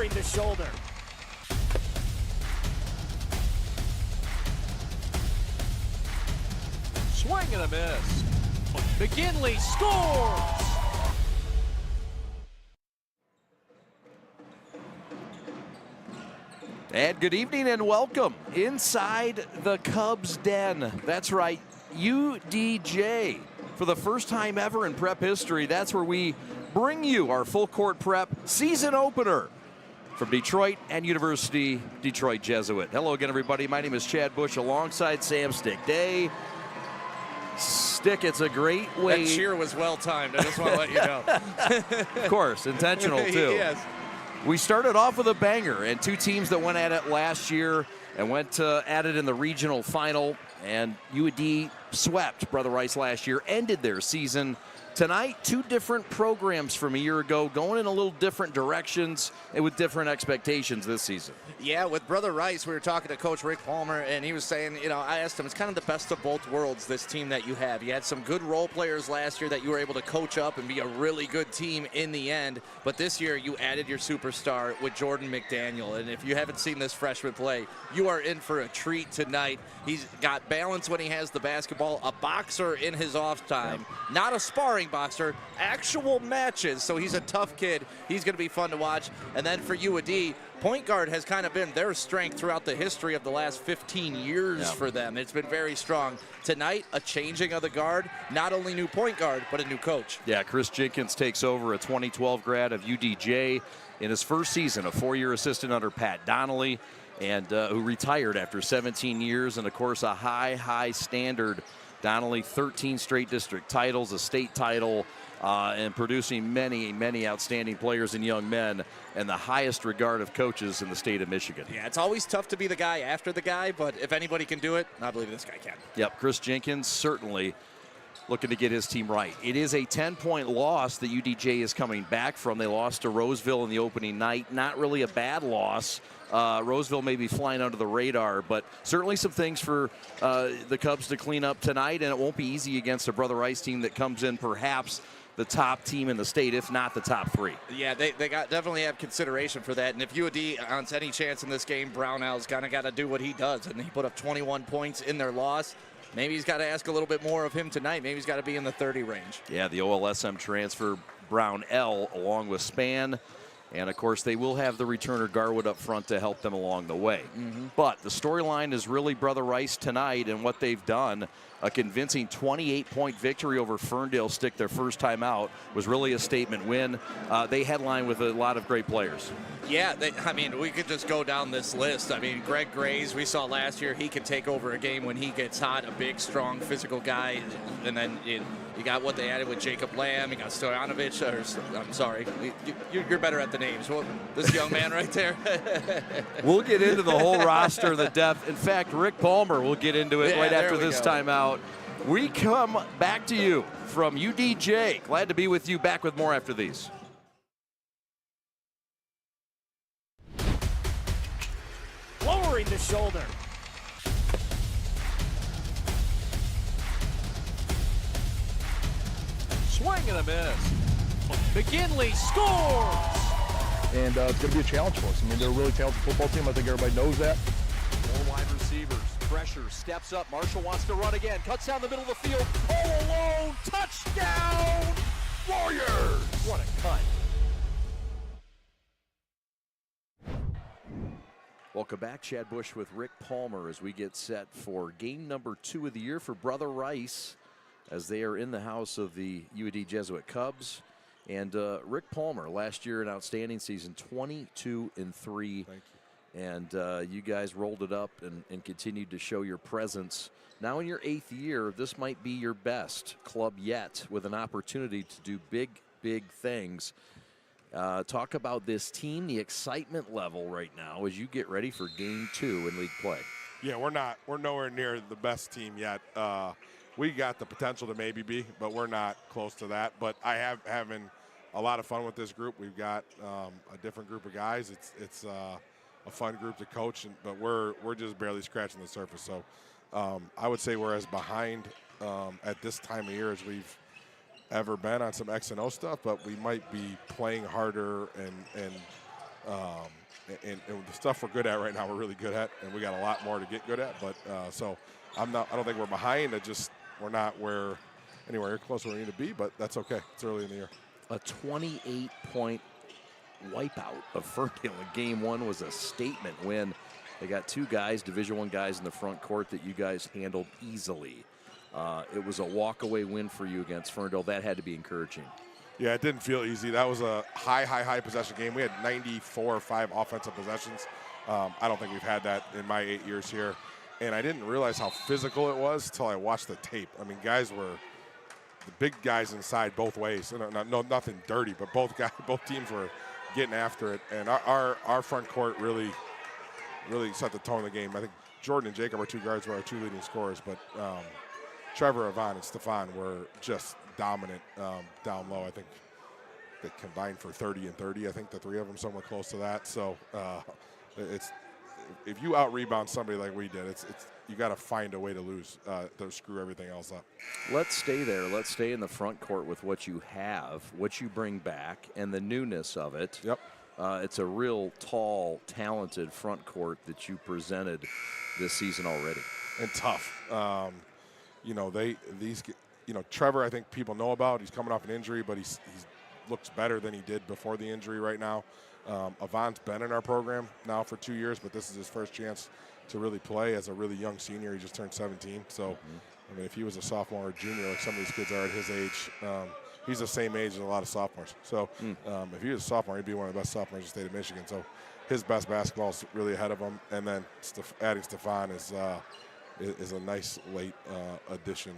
lowering the shoulder. Swing and a miss. McGinley scores! And good evening and welcome inside the Cubs den. That's right, UDJ. For the first time ever in prep history, that's where we bring you our full court prep season opener from Detroit and University Detroit Jesuit. Hello again, everybody. My name is Chad Bush alongside Sam Stick Day. Stick, it's a great way. That cheer was well timed. I just want to let you know. Of course, intentional too. Yes. We started off with a banger, and two teams that went at it last year and went at it in the regional final, and UD swept Brother Rice last year, ended their season. Tonight, two different programs from a year ago going in a little different directions and with different expectations this season. Yeah, with Brother Rice, we were talking to Coach Rick Palmer, and he was saying, you know, I asked him, it's kind of the best of both worlds, this team that you have. You had some good role players last year that you were able to coach up and be a really good team in the end, but this year you added your superstar with Jordan McDaniel, and if you haven't seen this freshman play, you are in for a treat tonight. He's got balance when he has the basketball, a boxer in his off time, not a sparring boxer, actual matches, so he's a tough kid. He's going to be fun to watch. And then for UAD, point guard has kind of been their strength throughout the history of the last 15 years for them. It's been very strong. Tonight, a changing of the guard, not only new point guard, but a new coach. Yeah, Chris Jenkins takes over, a 2012 grad of UDJ in his first season, a four-year assistant under Pat Donnelly, and who retired after 17 years, and of course a high standard. Donnelly, 13 straight district titles, a state title, and producing many outstanding players and young men, and the highest regard of coaches in the state of Michigan. Yeah, it's always tough to be the guy after the guy, but if anybody can do it, I believe this guy can. Yep, Chris Jenkins certainly looking to get his team right. It is a 10-point loss that UDJ is coming back from. They lost to Roseville in the opening night. Not really a bad loss. Roseville may be flying under the radar, but certainly some things for the Cubs to clean up tonight, and it won't be easy against a Brother Rice team that comes in perhaps the top team in the state, if not the top three. Yeah, they definitely have consideration for that. And if UAD wants any chance in this game, Brownell's kind of got to do what he does. And he put up 21 points in their loss. Maybe he's got to ask a little bit more of him tonight. Maybe he's got to be in the 30 range. Yeah, the OLSM transfer, Brownell, along with Spann. And, of course, they will have the returner Garwood up front to help them along the way. But the storyline is really Brother Rice tonight and what they've done. A convincing 28-point victory over Ferndale Stick their first time out was really a statement win. They headline with a lot of great players. Yeah, I mean, we could just go down this list. I mean, Greg Grays, we saw last year, he can take over a game when he gets hot, a big, strong, physical guy. And then you got what they added with Jacob Lamb. You got Stoyanovich, I'm sorry, you're better at the names. Well, this young man right there. We'll get into the whole roster, the depth. In fact, Rick Palmer will get into it right after this timeout. We come back to you from UDJ. Glad to be with you. Back with more after these. Lowering the shoulder. Swing and a miss. McGinley scores! And it's going to be a challenge for us. I mean, they're a really talented football team. I think everybody knows that. Four wide receivers. Pressure. Steps up. Marshall wants to run again. Cuts down the middle of the field. All alone. Touchdown! Warriors! What a cut. Welcome back. Chad Bush with Rick Palmer as we get set for game number 2 of the year for Brother Rice as they are in the house of the UAD Jesuit Cubs. And Rick Palmer, last year an outstanding season, 22-3. Thank you. And you guys rolled it up and continued to show your presence. Now in your 8th year, this might be your best club yet with an opportunity to do big things. Talk about this team, the excitement level right now as you get ready for game 2 in league play. Yeah, we're nowhere near the best team yet. We got the potential to maybe be, but we're not close to that. But I have having a lot of fun with this group. We've got a different group of guys. It's a fun group to coach, but we're just barely scratching the surface. So I would say we're as behind at this time of year as we've ever been on some X and O stuff, but we might be playing harder and And the stuff we're good at right now, we're really good at, and we got a lot more to get good at. But so I don't think we're behind. We're not anywhere close to where we need to be, but that's okay. It's early in the year. A 28-point wipeout of Ferndale in game one was a statement win. They got two guys, Division I guys in the front court that you guys handled easily. It was a walk-away win for you against Ferndale. That had to be encouraging. Yeah, it didn't feel easy. That was a high possession game. We had 94 or 5 offensive possessions. I don't think we've had that in my 8 years here. And I didn't realize how physical it was until I watched the tape. I mean, the big guys inside both ways. No, nothing dirty, but both teams were getting after it. And our front court really set the tone of the game. I think Jordan and Jacob, our two guards, were our two leading scorers. But Trevor, Yvonne, and Stefan were just dominant down low. I think they combined for 30 and 30. I think the three of them somewhere close to that. So it's if you out rebound somebody like we did, you got to find a way to lose to screw everything else up. Let's stay there. Let's stay in the front court with what you have, what you bring back, and the newness of it. Yep. It's a real tall, talented front court that you presented this season already. And tough. Trevor, I think people know about. He's coming off an injury, but he looks better than he did before the injury right now. Yvonne's been in our program now for 2 years, but this is his first chance to really play as a really young senior. He just turned 17. So, I mean, if he was a sophomore or junior, like some of these kids are at his age, he's the same age as a lot of sophomores. So, if he was a sophomore, he'd be one of the best sophomores in the state of Michigan. So, his best basketball is really ahead of him. And then adding Stefan is a nice late addition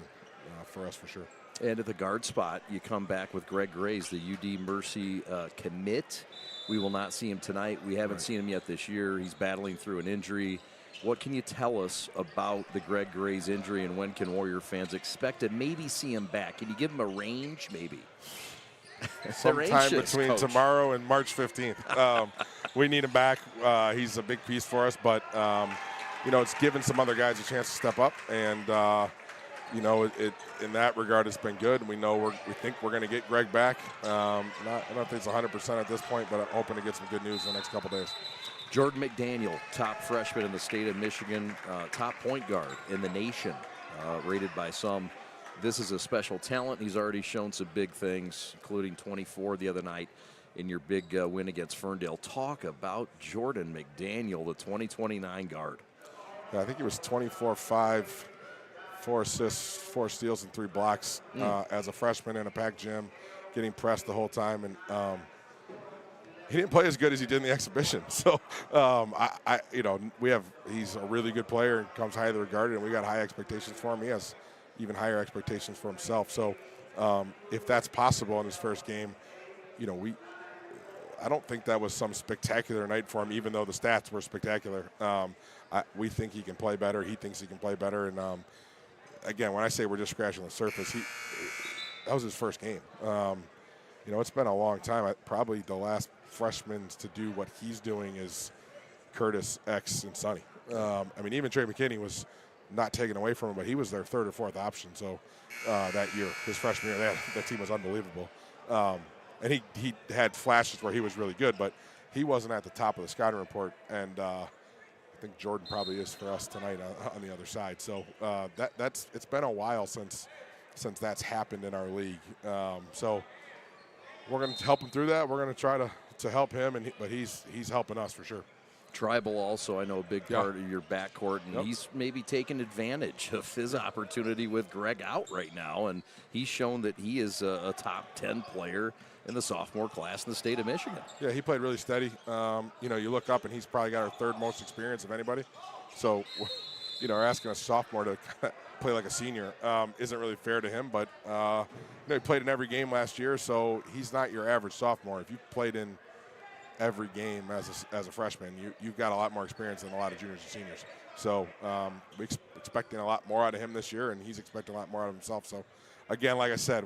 for us for sure. And at the guard spot, you come back with Greg Grays, the UD Mercy commit. We will not see him tonight. We haven't seen him yet this year. He's battling through an injury. What can you tell us about the Greg Grays injury, and when can Warrior fans expect to maybe see him back? Can you give him a range, maybe? Sometime between tomorrow and March 15th. We need him back. He's a big piece for us, but it's given some other guys a chance to step up, and it in that regard, it's been good. And we think we're going to get Greg back. I don't think it's 100% at this point, but I'm hoping to get some good news in the next couple days. Jordan McDaniel, top freshman in the state of Michigan, top point guard in the nation, rated by some. This is a special talent. He's already shown some big things, including 24 the other night in your big win against Ferndale. Talk about Jordan McDaniel, the 2029 guard. Yeah, I think he was 24-5, 4 assists, 4 steals, and 3 blocks as a freshman in a packed gym, getting pressed the whole time. And he didn't play as good as he did in the exhibition. So, he's a really good player and comes highly regarded, and we got high expectations for him. He has even higher expectations for himself. So, if that's possible in his first game, I don't think that was some spectacular night for him, even though the stats were spectacular. We think he can play better. He thinks he can play better. And, again, when I say we're just scratching the surface, that was his first game. It's been a long time. Probably the last freshmen to do what he's doing is Curtis, X, and Sonny. Even Trey McKinney was not taken away from him, but he was their 3rd or 4th option. So that year, his freshman year, that team was unbelievable. And he had flashes where he was really good, but he wasn't at the top of the scouting report. And I think Jordan probably is for us tonight on the other side. So it's been a while since that's happened in our league. So we're going to help him through that. We're going to try to help him, but he's helping us for sure. Tribal also, I know, a big part of your backcourt, and he's maybe taken advantage of his opportunity with Greg out right now, and he's shown that he is a top 10 player in the sophomore class in the state of Michigan. Yeah, he played really steady. You look up, and he's probably got our 3rd most experience of anybody. So, asking a sophomore to play like a senior isn't really fair to him, but he played in every game last year, so he's not your average sophomore. If you played in every game as a freshman, you've got a lot more experience than a lot of juniors and seniors. So we're expecting a lot more out of him this year, and he's expecting a lot more out of himself. So, again, like I said,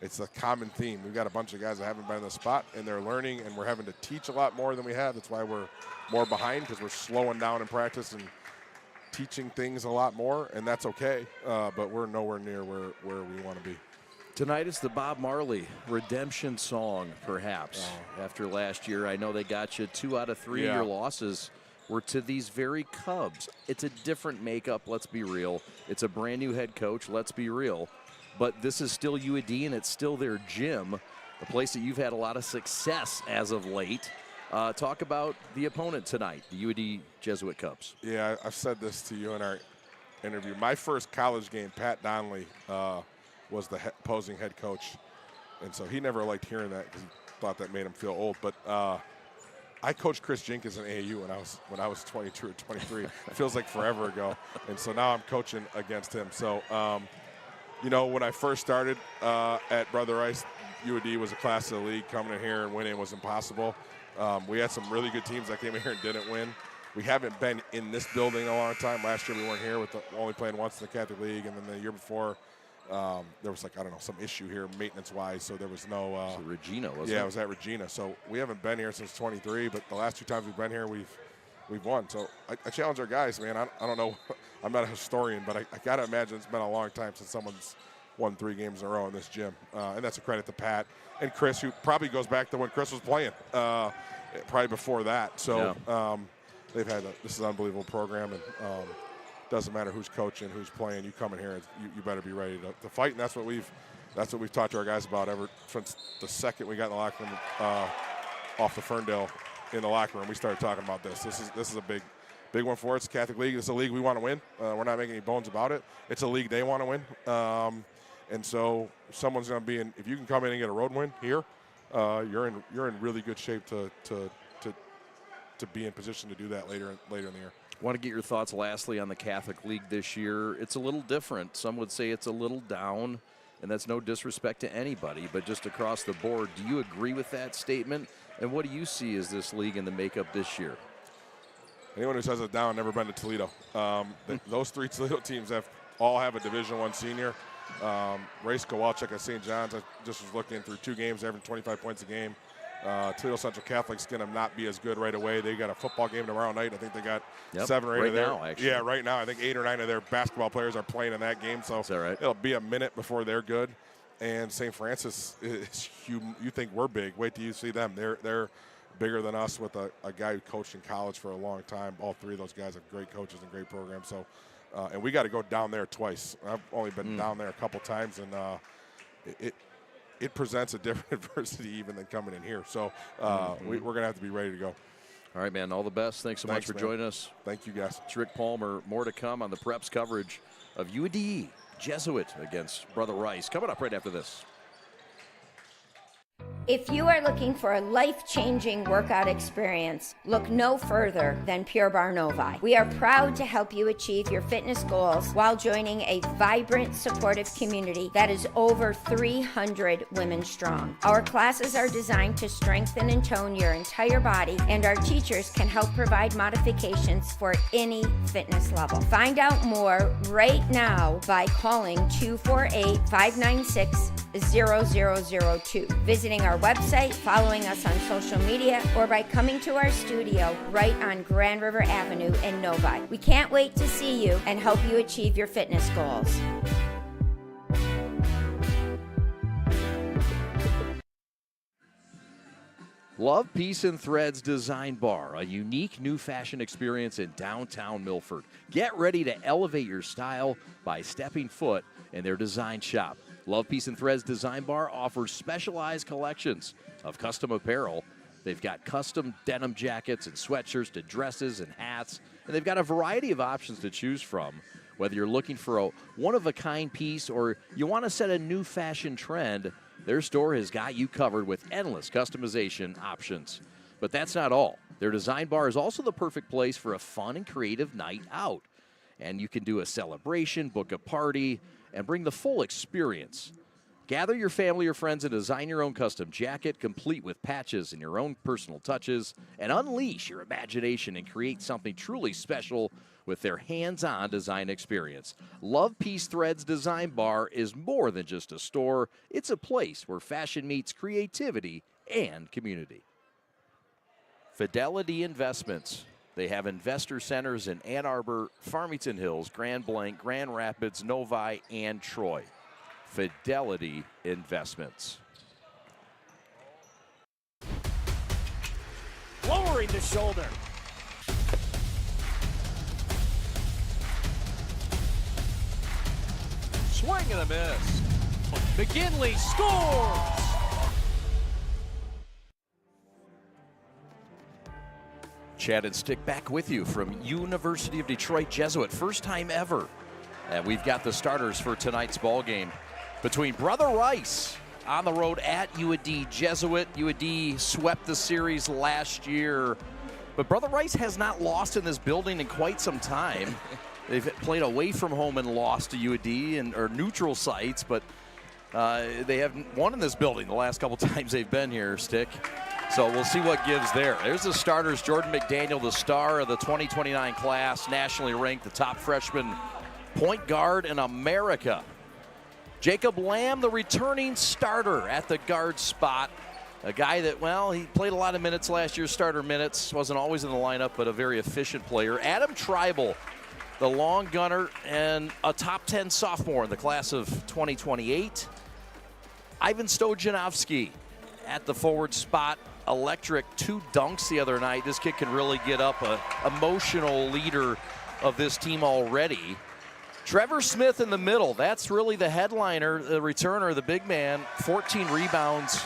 it's a common theme. We've got a bunch of guys that haven't been in the spot, and they're learning, and we're having to teach a lot more than we have. That's why we're more behind, because we're slowing down in practice and teaching things a lot more, and that's okay. But we're nowhere near where we want to be. Tonight is the Bob Marley redemption song, perhaps. After last year, I know they got you 2 out of 3 of your losses were to these very Cubs. It's a different makeup, let's be real. It's a brand new head coach, let's be real. But this is still UAD, and it's still their gym, a place that you've had a lot of success as of late. Talk about the opponent tonight, the UAD Jesuit Cubs. Yeah, I've said this to you in our interview. My first college game, Pat Donnelly was the opposing head coach, and so he never liked hearing that because he thought that made him feel old. But I coached Chris Jenkins in AAU when I was 22 or 23. It feels like forever ago, and so now I'm coaching against him. So, you know, when I first started at Brother Rice, UAD was a class of the league. Coming in here and winning was impossible. We had some really good teams that came in here and didn't win. We haven't been in this building a long time. Last year we weren't here with only playing once in the Catholic League, and then the year before there was, like, I don't know, some issue here maintenance-wise, so there was no So Regina, wasn't it? Yeah, it was at Regina. So we haven't been here since 23, but the last 2 times we've been here, we've won. So I challenge our guys, man. I don't know. I'm not a historian, but I got to imagine it's been a long time since someone's won 3 games in a row in this gym. And that's a credit to Pat and Chris, who probably goes back to when Chris was playing, probably before that. So they've had this is an unbelievable program, and doesn't matter who's coaching, who's playing. You come in here, and you better be ready to fight, and that's what we've talked to our guys about ever since the second we got in the locker room off the Ferndale in the locker room. We started talking about this. This is a big one for us. Catholic League. It's a league we want to win. We're not making any bones about it. It's a league they want to win, and so someone's going to be in. If you can come in and get a road win here, you're in really good shape to be in position to do that later in the year. Want to get your thoughts lastly on the Catholic League this year. It's a little different. Some would say it's a little down, and that's no disrespect to anybody, but just across the board. Do you agree with that statement? And what do you see as this league and the makeup this year? Anyone who says it's down never been to Toledo. Those 3 Toledo teams all have a Division I senior. Race Kowalczyk at St. John's, I just was looking through 2 games, averaging 25 points a game. Toledo Central Catholic's going to not be as good right away. They got a football game tomorrow night. I think they got 7 or 8 right of their. Now, actually. Yeah, right now. I think 8 or 9 of their basketball players are playing in that game. So is that right? It'll be a minute before they're good. And St. Francis is you think we're big. Wait till you see them. They're bigger than us with a guy who coached in college for a long time. All 3 of those guys are great coaches and great programs. So, and we got to go down there twice. I've only been down there a couple times, and it presents a different adversity even than coming in here. So we're going to have to be ready to go. All right, man. All the best. Thanks so much for joining us. Thank you, guys. It's Rick Palmer. More to come on the Preps coverage of UAD Jesuit against Brother Rice. Coming up right after this. If you are looking for a life-changing workout experience, look no further than Pure Barre Novi. We are proud to help you achieve your fitness goals while joining a vibrant, supportive community that is over 300 women strong. Our classes are designed to strengthen and tone your entire body, and our teachers can help provide modifications for any fitness level. Find out more right now by calling 248-596-0002, visiting our website, following us on social media, or by coming to our studio right on Grand River Avenue in Novi. We can't wait to see you and help you achieve your fitness goals. Love, Peace, and Threads Design Bar, a unique new fashion experience in downtown Milford. Get ready to elevate your style by stepping foot in their design shop. Love, Peace, and Threads Design Bar offers specialized collections of custom apparel. They've got custom denim jackets and sweatshirts to dresses and hats, and they've got a variety of options to choose from. Whether you're looking for a one-of-a-kind piece or you want to set a new fashion trend, their store has got you covered with endless customization options. But that's not all. Their design bar is also the perfect place for a fun and creative night out. And you can do a celebration, book a party, and bring the full experience. Gather your family or friends and design your own custom jacket, complete with patches and your own personal touches, and unleash your imagination and create something truly special with their hands-on design experience. Love, Peace, Threads Design Bar is more than just a store. It's a place where fashion meets creativity and community. Fidelity Investments. They have investor centers in Ann Arbor, Farmington Hills, Grand Blanc, Grand Rapids, Novi, and Troy. Fidelity Investments. Lowering the shoulder. Swing and a miss. McGinley scores! Chad and Stick back with you from University of Detroit Jesuit. First time ever. And we've got the starters for tonight's ball game between Brother Rice on the road at UAD Jesuit. UAD swept the series last year, but Brother Rice has not lost in this building in quite some time. They've played away from home and lost to UAD or neutral sites, but they haven't won in this building the last couple times they've been here, Stick. So we'll see what gives there. There's the starters. Jordan McDaniel, the star of the 2029 class, nationally ranked, the top freshman point guard in America. Jacob Lamb, the returning starter at the guard spot. A guy that, well, he played a lot of minutes last year, starter minutes. Wasn't always in the lineup, but a very efficient player. Adam Tribal, the long gunner and a top 10 sophomore in the class of 2028. Ivan Stojanovsky at the forward spot. Electric, 2 dunks the other night. This kid can really get up, a emotional leader of this team already. Trevor Smith in the middle. That's really the headliner, the returner, the big man. 14 rebounds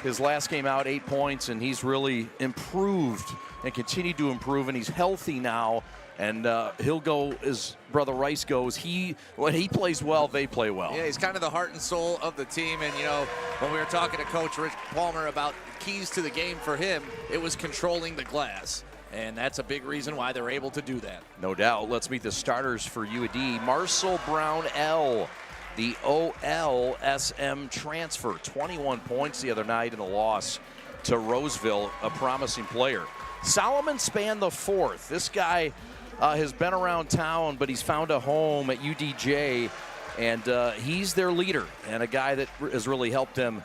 his last game out, 8 points, and he's really improved and continued to improve, and he's healthy now. And he'll go as Brother Rice goes. When he plays well, they play well. Yeah, he's kind of the heart and soul of the team. And, you know, when we were talking to Coach Rick Palmer about keys to the game for him, it was controlling the glass. And that's a big reason why they're able to do that. No doubt. Let's meet the starters for UAD. Marcel Brownell, the OLSM transfer. 21 points the other night in the loss to Roseville, a promising player. Solomon Spann IV. This guy has been around town, but he's found a home at UDJ, and he's their leader and a guy that has really helped them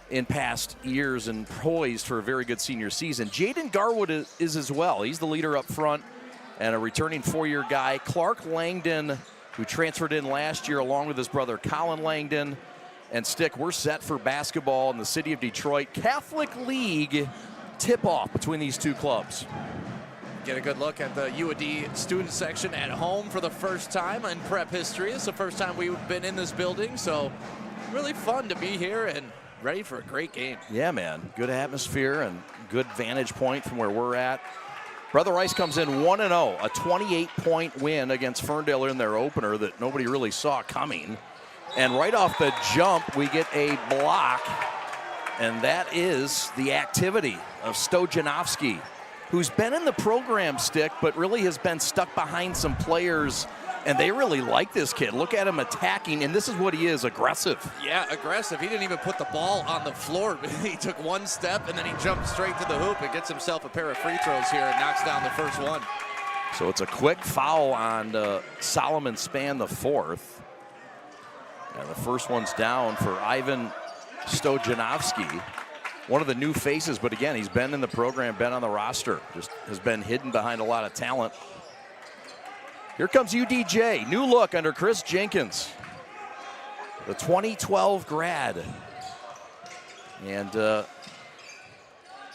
in past years and poised for a very good senior season. Jaden Garwood is as well. He's the leader up front and a returning 4-year guy. Clark Langdon, who transferred in last year along with his brother Colin Langdon. And Stick, we're set for basketball in the city of Detroit. Catholic League tip-off between these two clubs. Get a good look at the UAD student section at home for the first time in prep history. It's the first time we've been in this building, so really fun to be here and ready for a great game. Yeah, man. Good atmosphere and good vantage point from where we're at. Brother Rice comes in 1-0, a 28-point win against Ferndale in their opener that nobody really saw coming. And right off the jump, we get a block, and that is the activity of Stojanovsky, who's been in the program, Stick, but really has been stuck behind some players, and they really like this kid. Look at him attacking, and this is what he is, aggressive. Yeah, aggressive. He didn't even put the ball on the floor. He took one step, and then he jumped straight to the hoop and gets himself a pair of free throws here and knocks down the first one. So it's a quick foul on Solomon Spann IV. And the first one's down for Ivan Stojanovsky. One of the new faces, but again, he's been in the program, been on the roster, just has been hidden behind a lot of talent. Here comes UDJ, new look under Chris Jenkins, the 2012 grad. And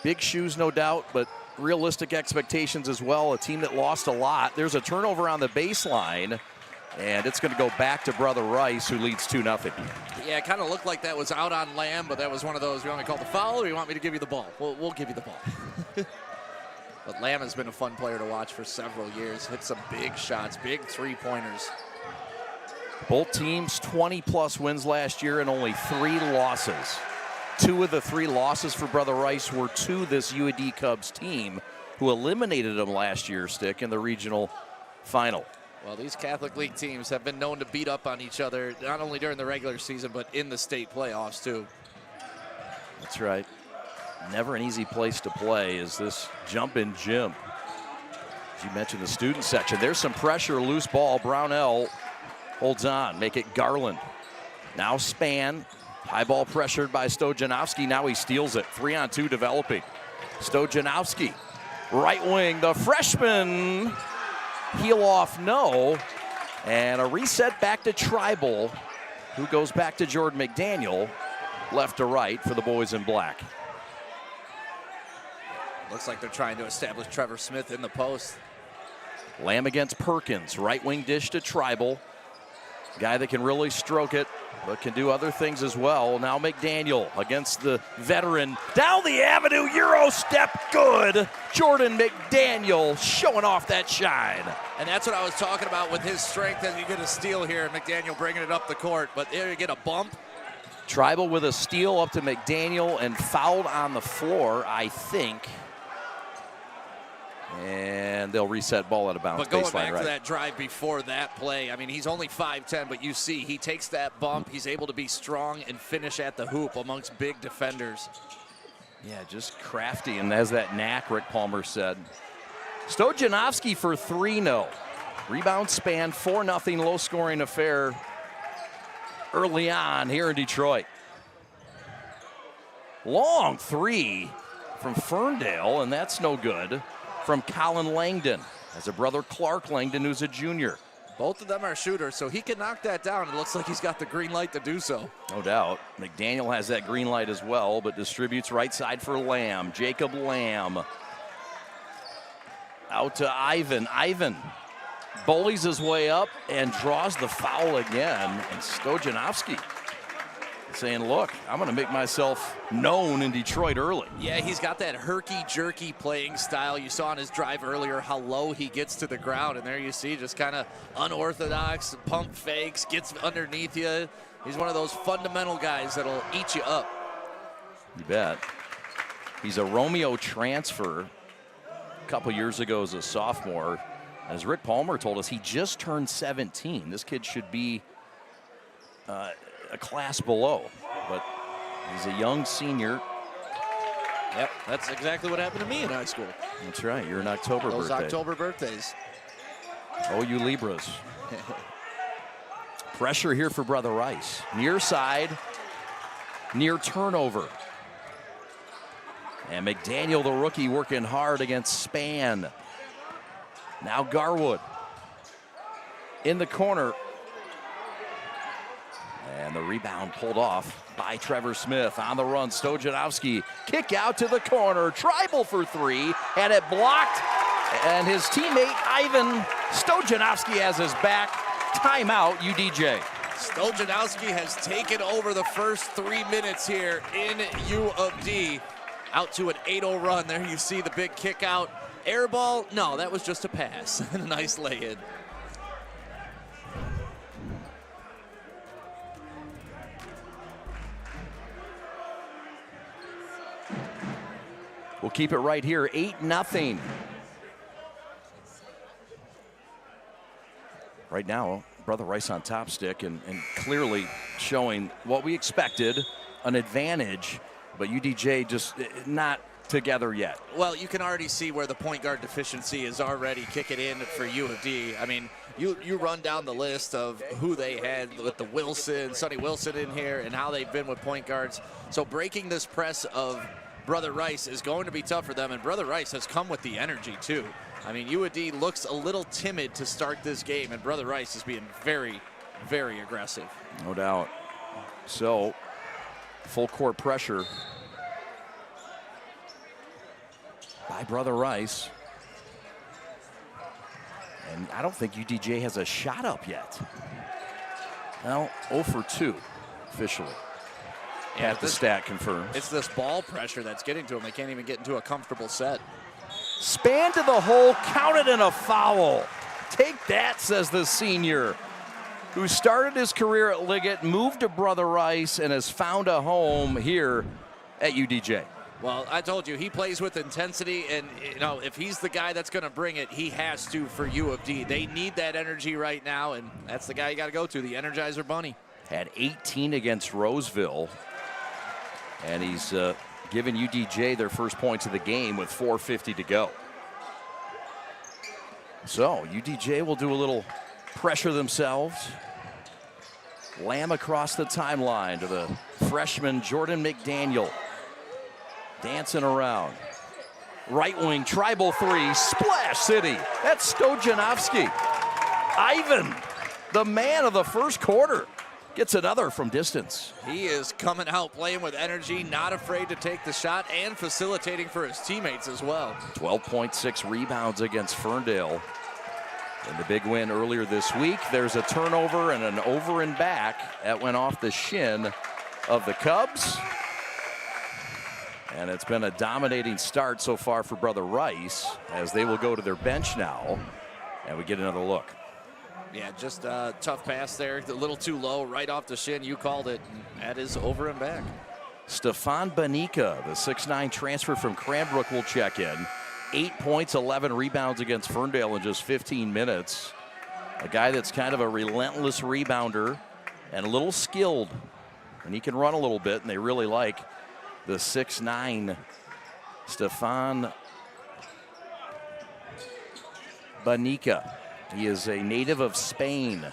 big shoes, no doubt, but realistic expectations as well. A team that lost a lot. There's a turnover on the baseline, and it's going to go back to Brother Rice, who leads 2-0. Yeah, it kind of looked like that was out on Lamb, but that was one of those, you want me to call the foul or you want me to give you the ball? We'll give you the ball. But Lamb has been a fun player to watch for several years. Hit some big shots, big three-pointers. Both teams 20-plus wins last year and only 3 losses. 2 of the 3 losses for Brother Rice were to this UAD Cubs team, who eliminated them last year, Stick, in the regional final. Well, these Catholic League teams have been known to beat up on each other, not only during the regular season, but in the state playoffs, too. That's right. Never an easy place to play is this jump-in gym. As you mentioned, the student section. There's some pressure, loose ball. Brownell holds on, make it Garland. Now Spann, high ball pressured by Stojanovsky. Now he steals it. 3-on-2 developing. Stojanovsky, right wing, the freshman. Heel off, no. And a reset back to Tribal. who goes back to Jordan McDaniel, left to right for the boys in black. Looks like they're trying to establish Trevor Smith in the post. Lamb against Perkins, right wing dish to Tribal. Guy that can really stroke it, but can do other things as well. Now McDaniel against the veteran. Down the avenue, Euro step, good. Jordan McDaniel showing off that shine. And that's what I was talking about with his strength as you get a steal here. McDaniel bringing it up the court, but there you get a bump. Tribal with a steal up to McDaniel and fouled on the floor, I think. And they'll reset ball out of bounds. But going back right. to that drive before that play, I mean, he's only 5'10", but you see he takes that bump. He's able to be strong and finish at the hoop amongst big defenders. Yeah, just crafty, and has that knack, Rick Palmer said. Stojanovski for 3, no. Rebound span, 4-0, low-scoring affair early on here in Detroit. Long 3 from Ferndale, and that's no good. From Colin Langdon, as a brother Clark Langdon, who's a junior. Both of them are shooters, so he can knock that down. It looks like he's got the green light to do so. No doubt. McDaniel has that green light as well, but distributes right side for Lamb. Jacob Lamb. Out to Ivan. Ivan bullies his way up and draws the foul again. And Stojanovski saying, look, I'm going to make myself known in Detroit early. Yeah, he's got that herky-jerky playing style. You saw on his drive earlier how low he gets to the ground, and there you see just kind of unorthodox, pump fakes, gets underneath you. He's one of those fundamental guys that'll eat you up. You bet. He's a Romeo transfer a couple years ago as a sophomore. As Rick Palmer told us, he just turned 17. This kid should be a class below, but he's a young senior. Yep, that's exactly what happened to me in high school. That's right, you're an October Those birthday. October birthdays. Oh, you Libras. Pressure here for Brother Rice. Near side, near turnover. And McDaniel, the rookie, working hard against Span. Now Garwood in the corner. And the rebound pulled off by Trevor Smith. On the run, Stojanovski. Kick out to the corner. Tribal for 3. And it blocked. And his teammate, Ivan Stojanovski, has his back. Timeout, UDJ. Stojanovski has taken over the first 3 minutes here in U of D. Out to an 8-0 run. There you see the big kick out. Air ball? No, that was just a pass. A nice lay-in. We'll keep it right here, 8-0. Right now, Brother Rice on top stick and clearly showing what we expected, an advantage, but UDJ just not together yet. Well, you can already see where the point guard deficiency is already kicking in for U of D. I mean, you run down the list of who they had with the Wilson, Sonny Wilson in here, and how they've been with point guards. So breaking this press of Brother Rice is going to be tough for them, and Brother Rice has come with the energy too. I mean, U of D looks a little timid to start this game, and Brother Rice is being very, very aggressive. No doubt. So, full court pressure by Brother Rice. And I don't think UDJ has a shot up yet. Well, 0 for 2 officially. Yeah, the stat confirms. It's this ball pressure that's getting to them. They can't even get into a comfortable set. Span to the hole, counted in a foul. Take that, says the senior, who started his career at Liggett, moved to Brother Rice, and has found a home here at UDJ. Well, I told you, he plays with intensity, and you know, if he's the guy that's going to bring it, he has to for U of D. They need that energy right now, and that's the guy you got to go to, the Energizer Bunny. Had 18 against Roseville, and he's given UDJ their first points of the game with 4:50 to go. So UDJ will do a little pressure themselves. Lamb across the timeline to the freshman Jordan McDaniel. Dancing around. Right wing, Tribal 3, Splash City. That's Stojanovski. Ivan, the man of the first quarter. Gets another from distance. He is coming out playing with energy, not afraid to take the shot, and facilitating for his teammates as well. 12.6 rebounds against Ferndale. In the big win earlier this week, there's a turnover and an over and back that went off the shin of the Cubs. And it's been a dominating start so far for Brother Rice as they will go to their bench now. And we get another look. Yeah, just a tough pass there, a little too low, right off the shin. You called it. That is over and back. Stefan Banica, the 6'9" transfer from Cranbrook, will check in. 8 points, 11 rebounds against Ferndale in just 15 minutes. A guy that's kind of a relentless rebounder and a little skilled. And he can run a little bit, and they really like the 6'9" Stefan Banica. He is a native of Spain.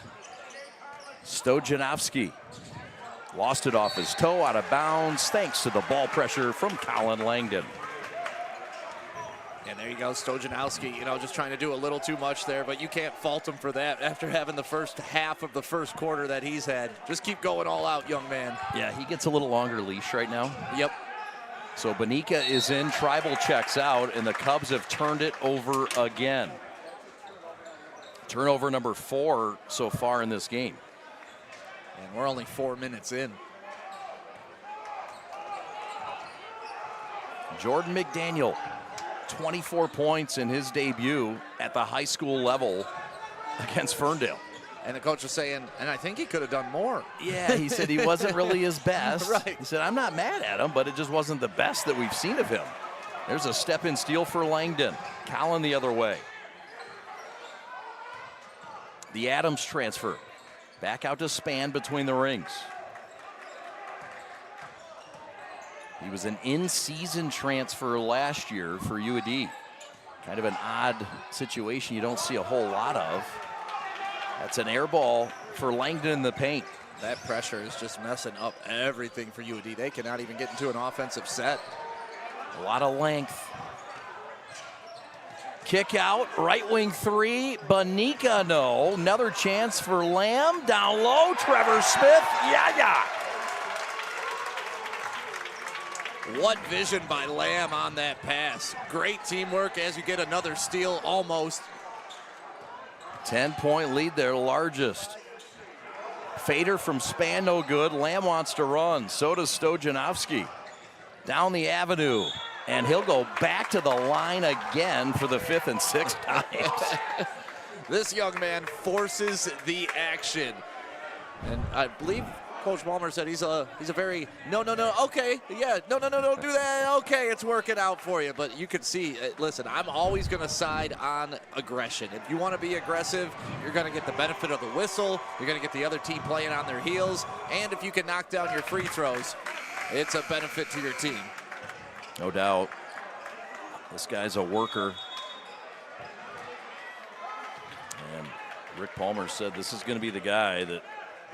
Stojanovski lost it off his toe, out of bounds, thanks to the ball pressure from Colin Langdon. And there you go, Stojanowski, just trying to do a little too much there, but you can't fault him for that after having the first half of the first quarter that he's had. Just keep going all out, young man. Yeah, he gets a little longer leash right now. Yep. So Banica is in, Tribal checks out, and the Cubs have turned it over again. Turnover number 4 so far in this game. And we're only 4 minutes in. Jordan McDaniel, 24 points in his debut at the high school level against Ferndale. And the coach was saying, and I think he could have done more. Yeah, he said he wasn't really his best. Right. He said, I'm not mad at him, but it just wasn't the best that we've seen of him. There's a step-in steal for Langdon. Collin the other way. The Adams transfer. Back out to Span between the rings. He was an in-season transfer last year for UAD. Kind of an odd situation you don't see a whole lot of. That's an air ball for Langdon in the paint. That pressure is just messing up everything for UAD. They cannot even get into an offensive set. A lot of length. Kick out, right wing 3, Banica, no. Another chance for Lamb, down low, Trevor Smith, yeah. What vision by Lamb on that pass. Great teamwork as you get another steal almost. 10-point lead, their largest. Fader from Span, no good. Lamb wants to run, so does Stojanovski. Down the avenue. And he'll go back to the line again for the 5th and 6th times. This young man forces the action. And I believe Coach Walmer said he's a very, no, okay, yeah, no, don't do that, okay, it's working out for you. But you can see, listen, I'm always going to side on aggression. If you want to be aggressive, you're going to get the benefit of the whistle, you're going to get the other team playing on their heels, and if you can knock down your free throws, it's a benefit to your team. No doubt. This guy's a worker. And Rick Palmer said this is going to be the guy that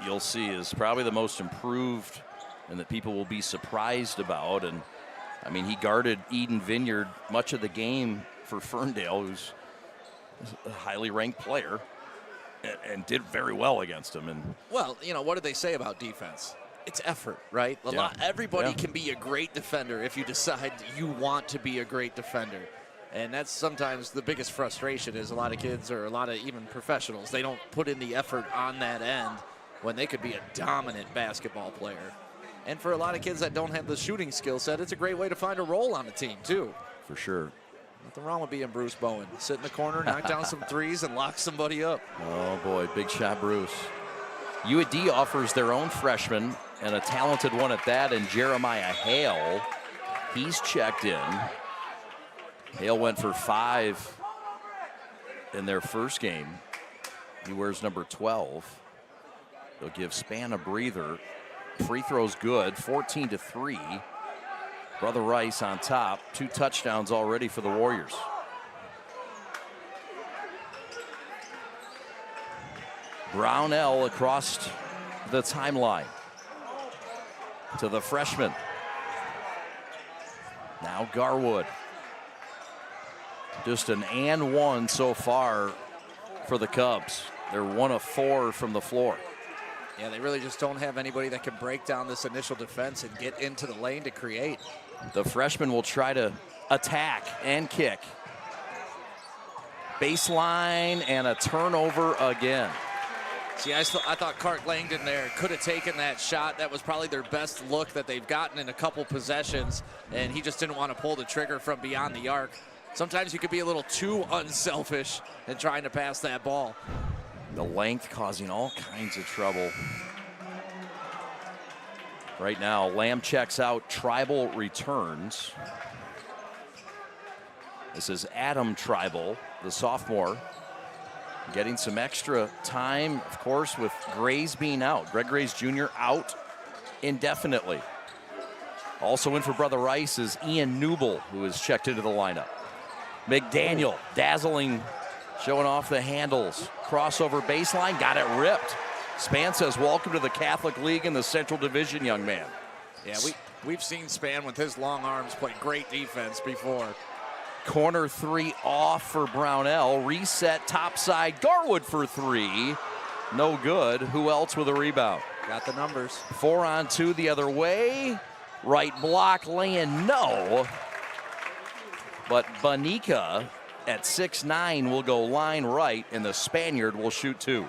you'll see is probably the most improved and that people will be surprised about. And, I mean, he guarded Eden Vineyard much of the game for Ferndale, who's a highly ranked player, and did very well against him. And well, what did they say about defense? It's effort, right? Everybody can be a great defender if you decide you want to be a great defender. And that's sometimes the biggest frustration is a lot of kids or a lot of even professionals, they don't put in the effort on that end when they could be a dominant basketball player. And for a lot of kids that don't have the shooting skill set, it's a great way to find a role on the team, too. For sure. Nothing wrong with being Bruce Bowen. Sit in the corner, knock down some threes, and lock somebody up. Oh, boy, big shot, Bruce. UAD offers their own freshman, and a talented one at that, and Jeremiah Hale. He's checked in. Hale went for 5 in their first game. He wears number 12. They'll give Span a breather. Free throws good, 14-3. Brother Rice on top. 2 touchdowns already for the Warriors. Brownell across the timeline to the freshman. Now Garwood. Just an and 1 so far for the Cubs. They're 1 of 4 from the floor. Yeah, they really just don't have anybody that can break down this initial defense and get into the lane to create. The freshman will try to attack and kick. Baseline and a turnover again. See, I thought Clark Langdon there could have taken that shot. That was probably their best look that they've gotten in a couple possessions, and he just didn't want to pull the trigger from beyond the arc. Sometimes you could be a little too unselfish in trying to pass that ball. The length causing all kinds of trouble. Right now, Lamb checks out, Tribal returns. This is Adam Tribal, the sophomore, getting some extra time, of course, with Grays being out. Greg Grays Jr. out indefinitely. Also in for Brother Rice is Ian Newble, who is checked into the lineup. McDaniel, dazzling, showing off the handles. Crossover baseline, got it ripped. Span says, welcome to the Catholic League in the Central Division, young man. Yeah, we've seen Span with his long arms play great defense before. Corner three off for Brownell. Reset topside. Garwood for three. No good. Who else with a rebound? Got the numbers. 4-on-2 the other way. Right block laying no. But Banika at 6'9" will go line right, and the Spaniard will shoot two.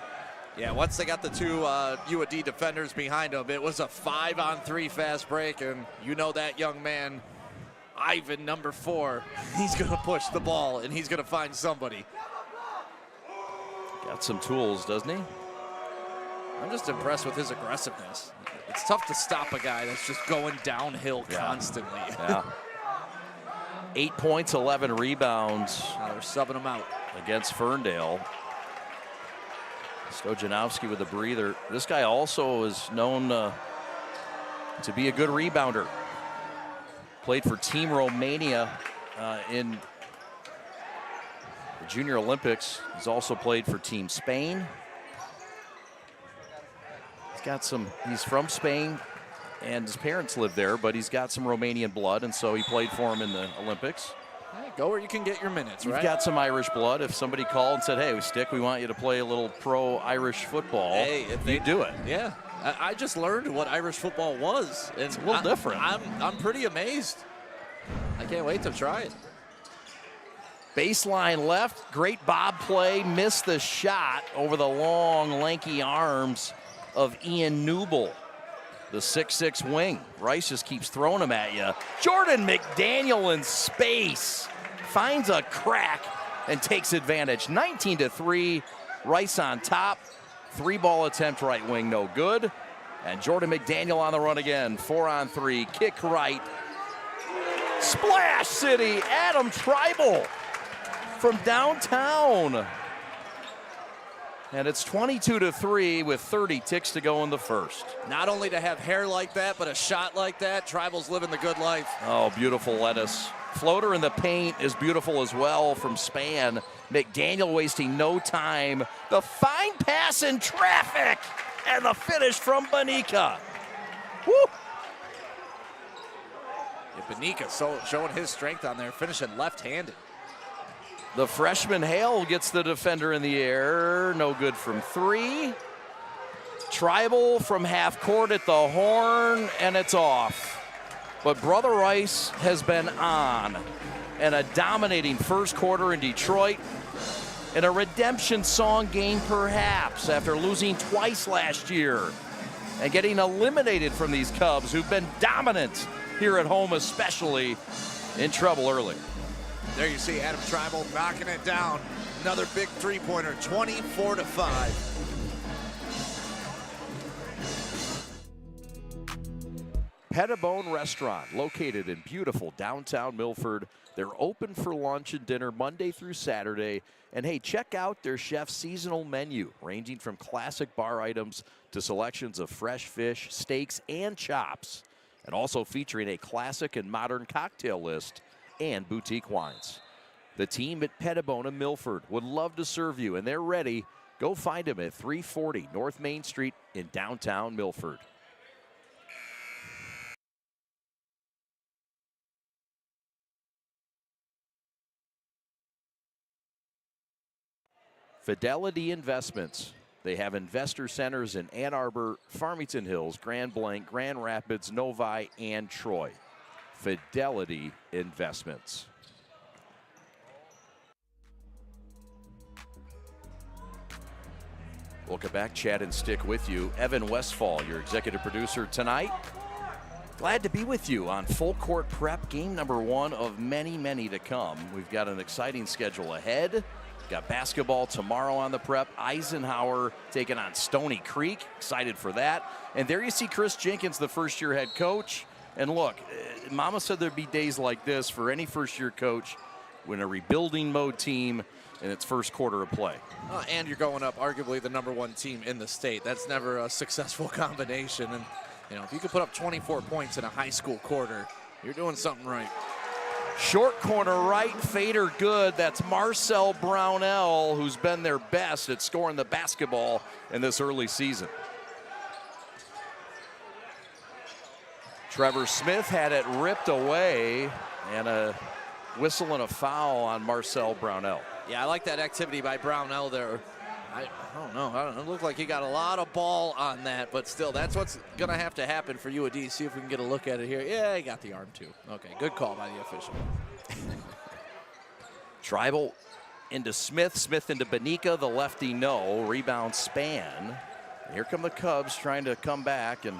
Yeah, once they got the two UAD defenders behind them, it was a 5-on-3 fast break, and you know that young man, Ivan, number 4, he's going to push the ball, and he's going to find somebody. Got some tools, doesn't he? I'm just impressed with his aggressiveness. It's tough to stop a guy that's just going downhill constantly. Yeah. 8 points, 11 rebounds. Now they're subbing him out. Against Ferndale. Stojanowski with a breather. This guy also is known to be a good rebounder. Played for Team Romania in the Junior Olympics. He's also played for Team Spain. He's from Spain, and his parents live there, but he's got some Romanian blood, and so he played for him in the Olympics. Hey, go where you can get your minutes, right? You've got some Irish blood. If somebody called and said, hey, Stick, we want you to play a little pro-Irish football, hey, if you do it. Yeah. I just learned what Irish football was. And it's a little different. I'm pretty amazed. I can't wait to try it. Baseline left, great bob play, missed the shot over the long, lanky arms of Ian Newble, the 6'6" wing. Rice just keeps throwing them at you. Jordan McDaniel in space finds a crack and takes advantage. 19-3, Rice on top. 3-ball attempt right wing, no good. And Jordan McDaniel on the run again. 4-on-3, kick right. Splash City, Adam Tribal from downtown. And it's 22-3 with 30 ticks to go in the first. Not only to have hair like that, but a shot like that, Tribal's living the good life. Oh, beautiful lettuce. Floater in the paint is beautiful as well from Span. McDaniel wasting no time. The fine pass in traffic and the finish from Banika. Woo! Yeah, Banika showing his strength on there, finishing left-handed. The freshman Hale gets the defender in the air. No good from 3. Tribal from half court at the horn, and it's off. But Brother Rice has been on. And a dominating first quarter in Detroit. And a redemption song game perhaps after losing twice last year. And getting eliminated from these Cubs who've been dominant here at home, especially in trouble early. There you see Adam Tribal knocking it down. Another big three-pointer, 24-5. Pettibone Restaurant, located in beautiful downtown Milford. They're open for lunch and dinner Monday through Saturday. And hey, check out their chef's seasonal menu, ranging from classic bar items to selections of fresh fish, steaks, and chops. And also featuring a classic and modern cocktail list and boutique wines. The team at Pettibone and Milford would love to serve you, and they're ready. Go find them at 340 North Main Street in downtown Milford. Fidelity Investments, They have investor centers in Ann Arbor, Farmington Hills, Grand Blanc, Grand Rapids, Novi, and Troy. Fidelity Investments. Welcome back. Chad and Stick with you. Evan Westfall, your executive producer tonight. Glad to be with you on Full Court Prep, game number 1 of many, many to come. We've got an exciting schedule ahead. Got basketball tomorrow on the Prep. Eisenhower taking on Stony Creek. Excited for that. And there you see Chris Jenkins, the first-year head coach. And look, Mama said there'd be days like this for any first-year coach when a rebuilding mode team in its first quarter of play. And you're going up arguably the #1 team in the state. That's never a successful combination. And, you know, if you could put up 24 points in a high school quarter, you're doing something right. Short corner right, fader good. That's Marcel Brownell, who's been their best at scoring the basketball in this early season. Trevor Smith had it ripped away, and a whistle and a foul on Marcel Brownell. Yeah, I like that activity by Brownell there. I don't know. It looked like he got a lot of ball on that, but still, that's what's going to have to happen for UAD. See if we can get a look at it here. Yeah, he got the arm too. Okay, good call by the official. Tribal into Smith. Smith into Benica. The lefty no. Rebound Span. Here come the Cubs trying to come back and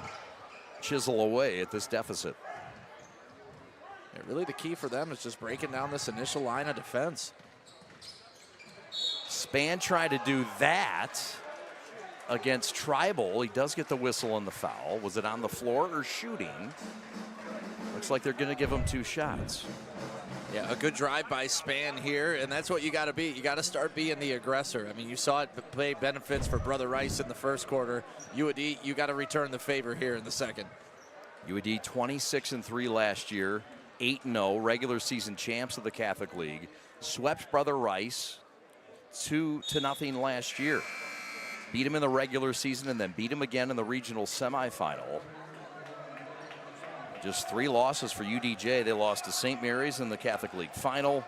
chisel away at this deficit. Yeah, really the key for them is just breaking down this initial line of defense. Span tried to do that against Tribal. He does get the whistle and the foul. Was it on the floor or shooting? Looks like they're going to give him 2 shots. Yeah, a good drive by Span here, and that's what you got to be. You got to start being the aggressor. I mean, you saw it pay benefits for Brother Rice in the first quarter. UAD, you got to return the favor here in the second. UAD 26-3 last year, 8-0, regular season champs of the Catholic League. Swept Brother Rice 2-0 last year. Beat him in the regular season and then beat him again in the regional semifinal. Just 3 losses for UDJ. They lost to St. Mary's in the Catholic League final.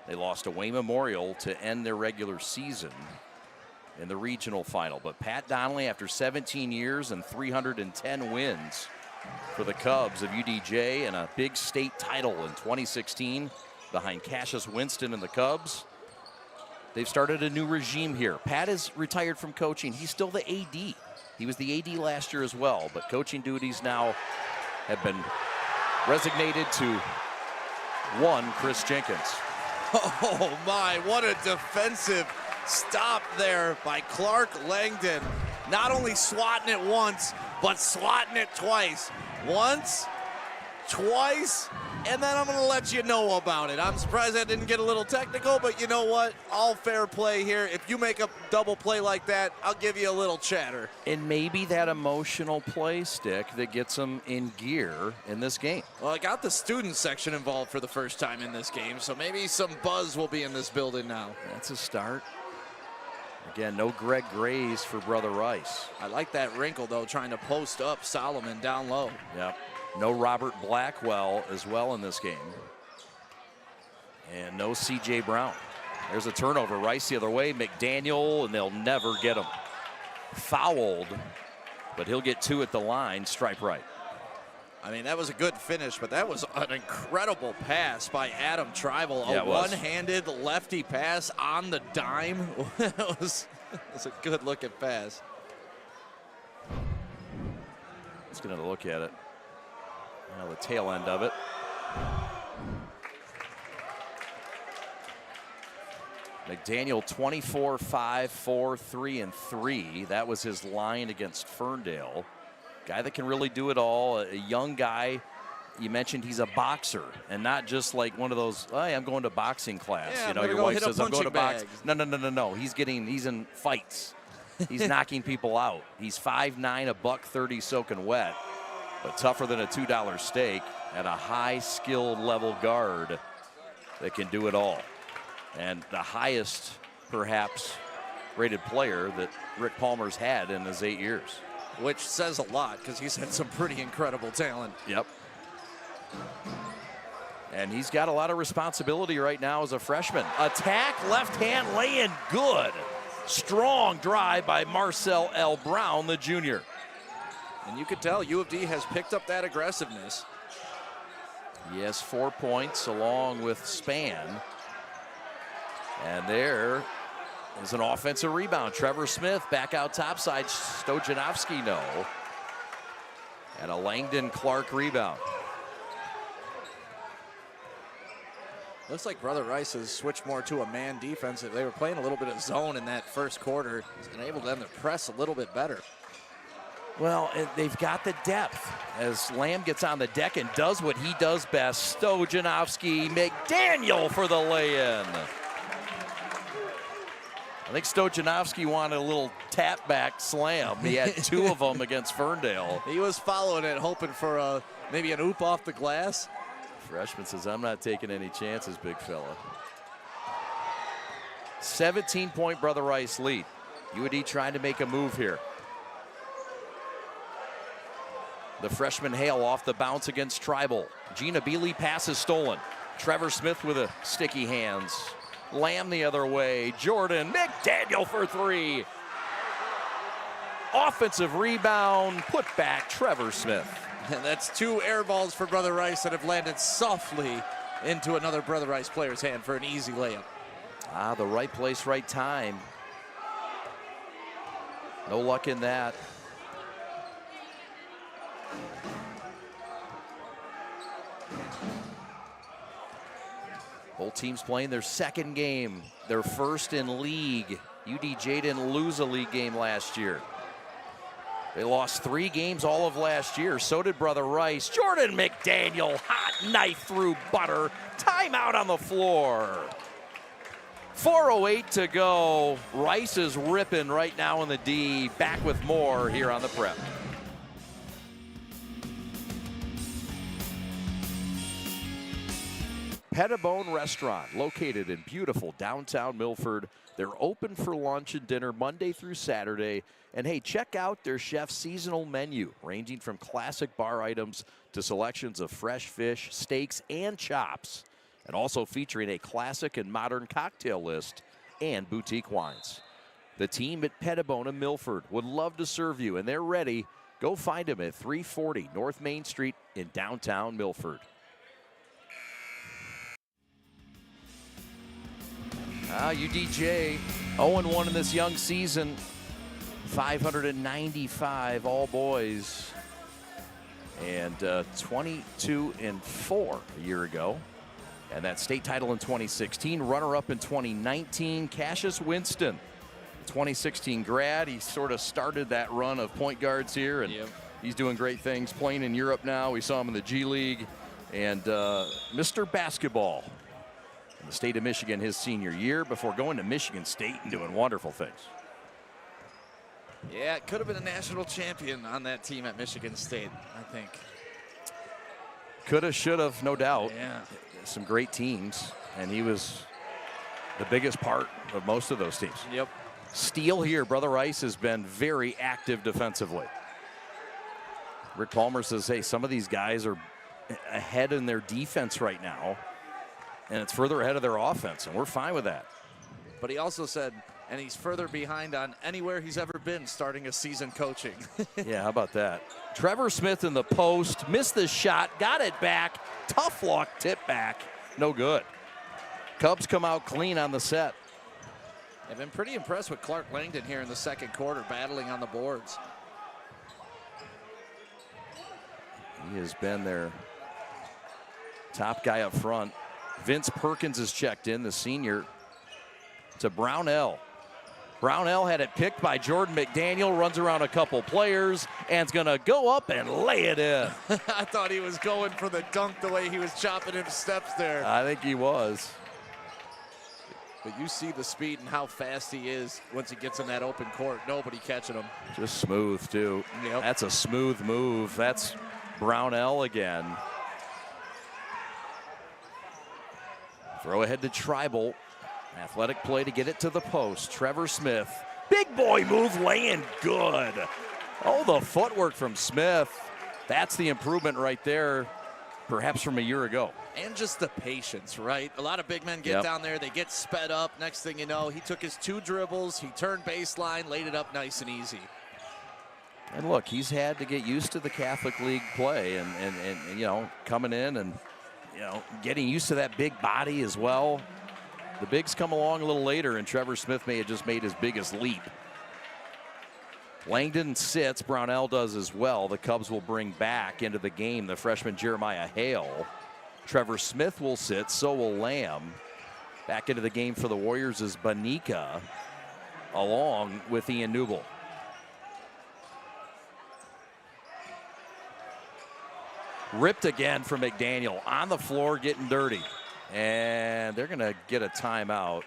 They lost to Wayne Memorial to end their regular season in the regional final. But Pat Donnelly, after 17 years and 310 wins for the Cubs of UDJ and a big state title in 2016 behind Cassius Winston and the Cubs, they've started a new regime here. Pat is retired from coaching. He's still the AD. He was the AD last year as well, but coaching duties now have been resignated to one Chris Jenkins. Oh my, what a defensive stop there by Clark Langdon. Not only swatting it once, but swatting it twice. Once, twice, and then I'm going to let you know about it. I'm surprised I didn't get a little technical, but you know what? All fair play here. If you make a double play like that, I'll give you a little chatter. And maybe that emotional play stick that gets them in gear in this game. Well, I got the student section involved for the first time in this game, so maybe some buzz will be in this building now. That's a start. Again, no Greg Grays for Brother Rice. I like that wrinkle, though, trying to post up Solomon down low. Yep. No Robert Blackwell as well in this game. And no C.J. Brown. There's a turnover. Rice the other way. McDaniel, and they'll never get him. Fouled, but he'll get 2 at the line. Stripe right. I mean, that was a good finish, but that was an incredible pass by Adam Tribal. Yeah, a one-handed lefty pass on the dime. It was a good-looking pass. Let's get another look at it. Now the tail end of it. McDaniel 24, 5, 4, 3, and 3. That was his line against Ferndale. Guy that can really do it all. A young guy. You mentioned he's a boxer and not just like one of those, hey, I'm going to boxing class. Yeah, you know, your wife says, I'm going to box. No. He's in fights. He's knocking people out. He's 5'9", $130 soaking wet, but tougher than a $2 steak, and a high skilled level guard that can do it all. And the highest, perhaps, rated player that Rick Palmer's had in his 8 years. Which says a lot, because he's had some pretty incredible talent. Yep. And he's got a lot of responsibility right now as a freshman. Attack, left hand, laying good. Strong drive by Marcel L. Brown, the junior. And you could tell U of D has picked up that aggressiveness. He has 4 points along with Span. And there is an offensive rebound. Trevor Smith back out topside. Stojanovski no. And a Langdon Clark rebound. Looks like Brother Rice has switched more to a man defense. They were playing a little bit of zone in that first quarter. He's been able to them to press a little bit better. Well, they've got the depth as Lamb gets on the deck and does what he does best. Stojanovski, McDaniel for the lay-in. I think Stojanovski wanted a little tap back slam. He had 2 of them against Ferndale. He was following it, hoping for maybe an oop off the glass. Freshman says, I'm not taking any chances, big fella. 17-point Brother Rice lead. UAD trying to make a move here. The freshman Hale off the bounce against Tribal. Gina Beely pass is stolen. Trevor Smith with a sticky hands. Lamb the other way. Jordan McDaniel for 3. Offensive rebound, put back Trevor Smith. And that's 2 air balls for Brother Rice that have landed softly into another Brother Rice player's hand for an easy layup. The right place, right time. No luck in that. Both teams playing their second game, their first in league. UDJ didn't lose a league game last year. They lost 3 games all of last year. So did Brother Rice. Jordan McDaniel, hot knife through butter. Timeout on the floor. 4:08 to go. Rice is ripping right now in the D. Back with more here on the Prep. Pettibone Restaurant, located in beautiful downtown Milford. They're open for lunch and dinner Monday through Saturday. And hey, check out their chef's seasonal menu, ranging from classic bar items to selections of fresh fish, steaks, and chops. And also featuring a classic and modern cocktail list and boutique wines. The team at Pettibone in Milford would love to serve you, and they're ready. Go find them at 340 North Main Street in downtown Milford. UDJ 0-1 in this young season. 595 all boys. And 22-4 a year ago. And that state title in 2016. Runner-up in 2019. Cassius Winston, 2016 grad. He sort of started that run of point guards here. And he's doing great things playing in Europe now. We saw him in the G League. And Mr. Basketball in the state of Michigan his senior year before going to Michigan State and doing wonderful things. Yeah, it could have been a national champion on that team at Michigan State, I think. Coulda, shoulda, no doubt. Yeah. Some great teams, and he was the biggest part of most of those teams. Yep. Steele here. Brother Rice has been very active defensively. Rick Palmer says, hey, some of these guys are ahead in their defense right now, and it's further ahead of their offense, and we're fine with that. But he also said, and he's further behind on anywhere he's ever been starting a season coaching. Yeah, how about that? Trevor Smith in the post, missed the shot, got it back. Tough luck, tip back, no good. Cubs come out clean on the set. I've been pretty impressed with Clark Langdon here in the second quarter, battling on the boards. He has been their top guy up front. Vince Perkins is checked in, the senior, to Brownell. Brownell had it picked by Jordan McDaniel, runs around a couple players, and is going to go up and lay it in. I thought he was going for the dunk the way he was chopping his steps there. I think he was. But you see the speed and how fast he is once he gets in that open court. Nobody catching him. Just smooth, too. Yep. That's a smooth move. That's Brownell again. Throw ahead to Tribal. Athletic play to get it to the post. Trevor Smith. Big boy move, laying good. Oh, the footwork from Smith. That's the improvement right there. perhaps from a year ago. And just the patience, right? A lot of big men get down there, they get sped up. Next thing you know, he took his 2 dribbles, he turned baseline, laid it up nice and easy. And look, he's had to get used to the Catholic League play and you know, coming in and, you know, getting used to that big body as well. The bigs come along a little later, and Trevor Smith may have just made his biggest leap. Langdon sits, Brownell does as well. The Cubs will bring back into the game the freshman Jeremiah Hale. Trevor Smith will sit, so will Lamb. Back into the game for the Warriors is Banika, along with Ian Newble. Ripped again from McDaniel, on the floor getting dirty. And they're going to get a timeout.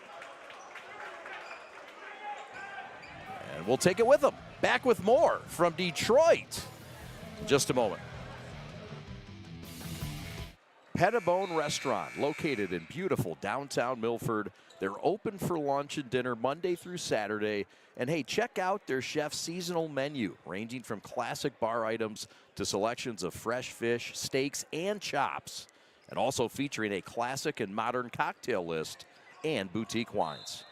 And we'll take it with them. Back with more from Detroit in just a moment. Pettibone Restaurant, located in beautiful downtown Milford. They're open for lunch and dinner Monday through Saturday. And hey, check out their chef's seasonal menu, ranging from classic bar items to selections of fresh fish, steaks, and chops. And also featuring a classic and modern cocktail list and boutique wines.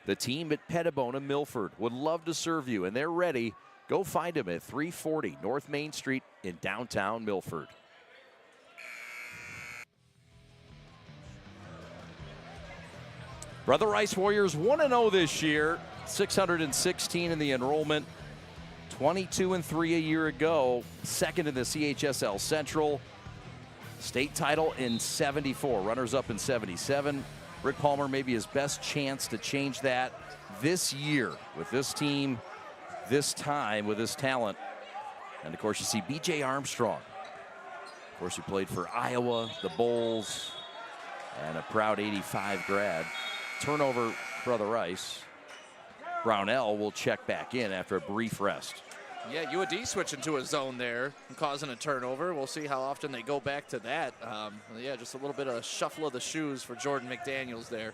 The team at Pettibone and Milford would love to serve you, and they're ready. Go find them at 340 North Main Street in downtown Milford. Brother Rice Warriors 1-0 this year, 616 in the enrollment, 22-3 a year ago, second in the CHSL Central. State title in 74, runners-up in 77. Rick Palmer maybe his best chance to change that this year with this team, this time with his talent. And of course you see B.J. Armstrong. Of course he played for Iowa, the Bulls, and a proud 85 grad. Turnover, Brother Rice. Brownell will check back in after a brief rest. Yeah, UAD switching to a zone there and causing a turnover. We'll see how often they go back to that. Yeah, just a little bit of shuffle of the shoes for Jordan McDaniels there.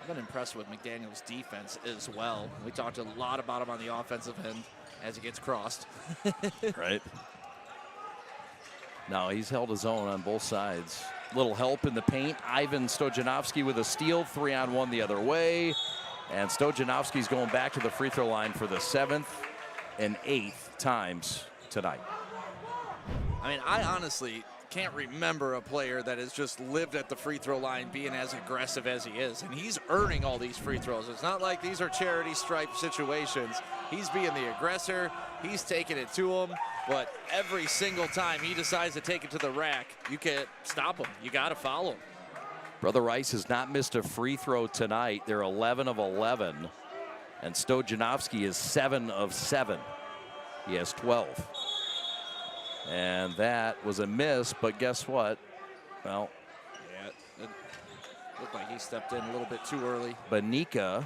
I've been impressed with McDaniels' defense as well. We talked a lot about him on the offensive end as he gets crossed. Right. No, he's held his own on both sides. Little help in the paint. Ivan Stojanovski with a steal, 3-on-1 the other way. And Stojanovski's going back to the free throw line for the 7th and 8th times tonight. I mean, I honestly can't remember a player that has just lived at the free throw line being as aggressive as he is. And he's earning all these free throws. It's not like these are charity stripe situations. He's being the aggressor. He's taking it to him. But every single time he decides to take it to the rack, you can't stop him. You got to follow him. Brother Rice has not missed a free throw tonight. They're 11 of 11. And Stojanovski is 7 of 7. He has 12. And that was a miss, but guess what? Well, yeah, it looked like he stepped in a little bit too early. Banika.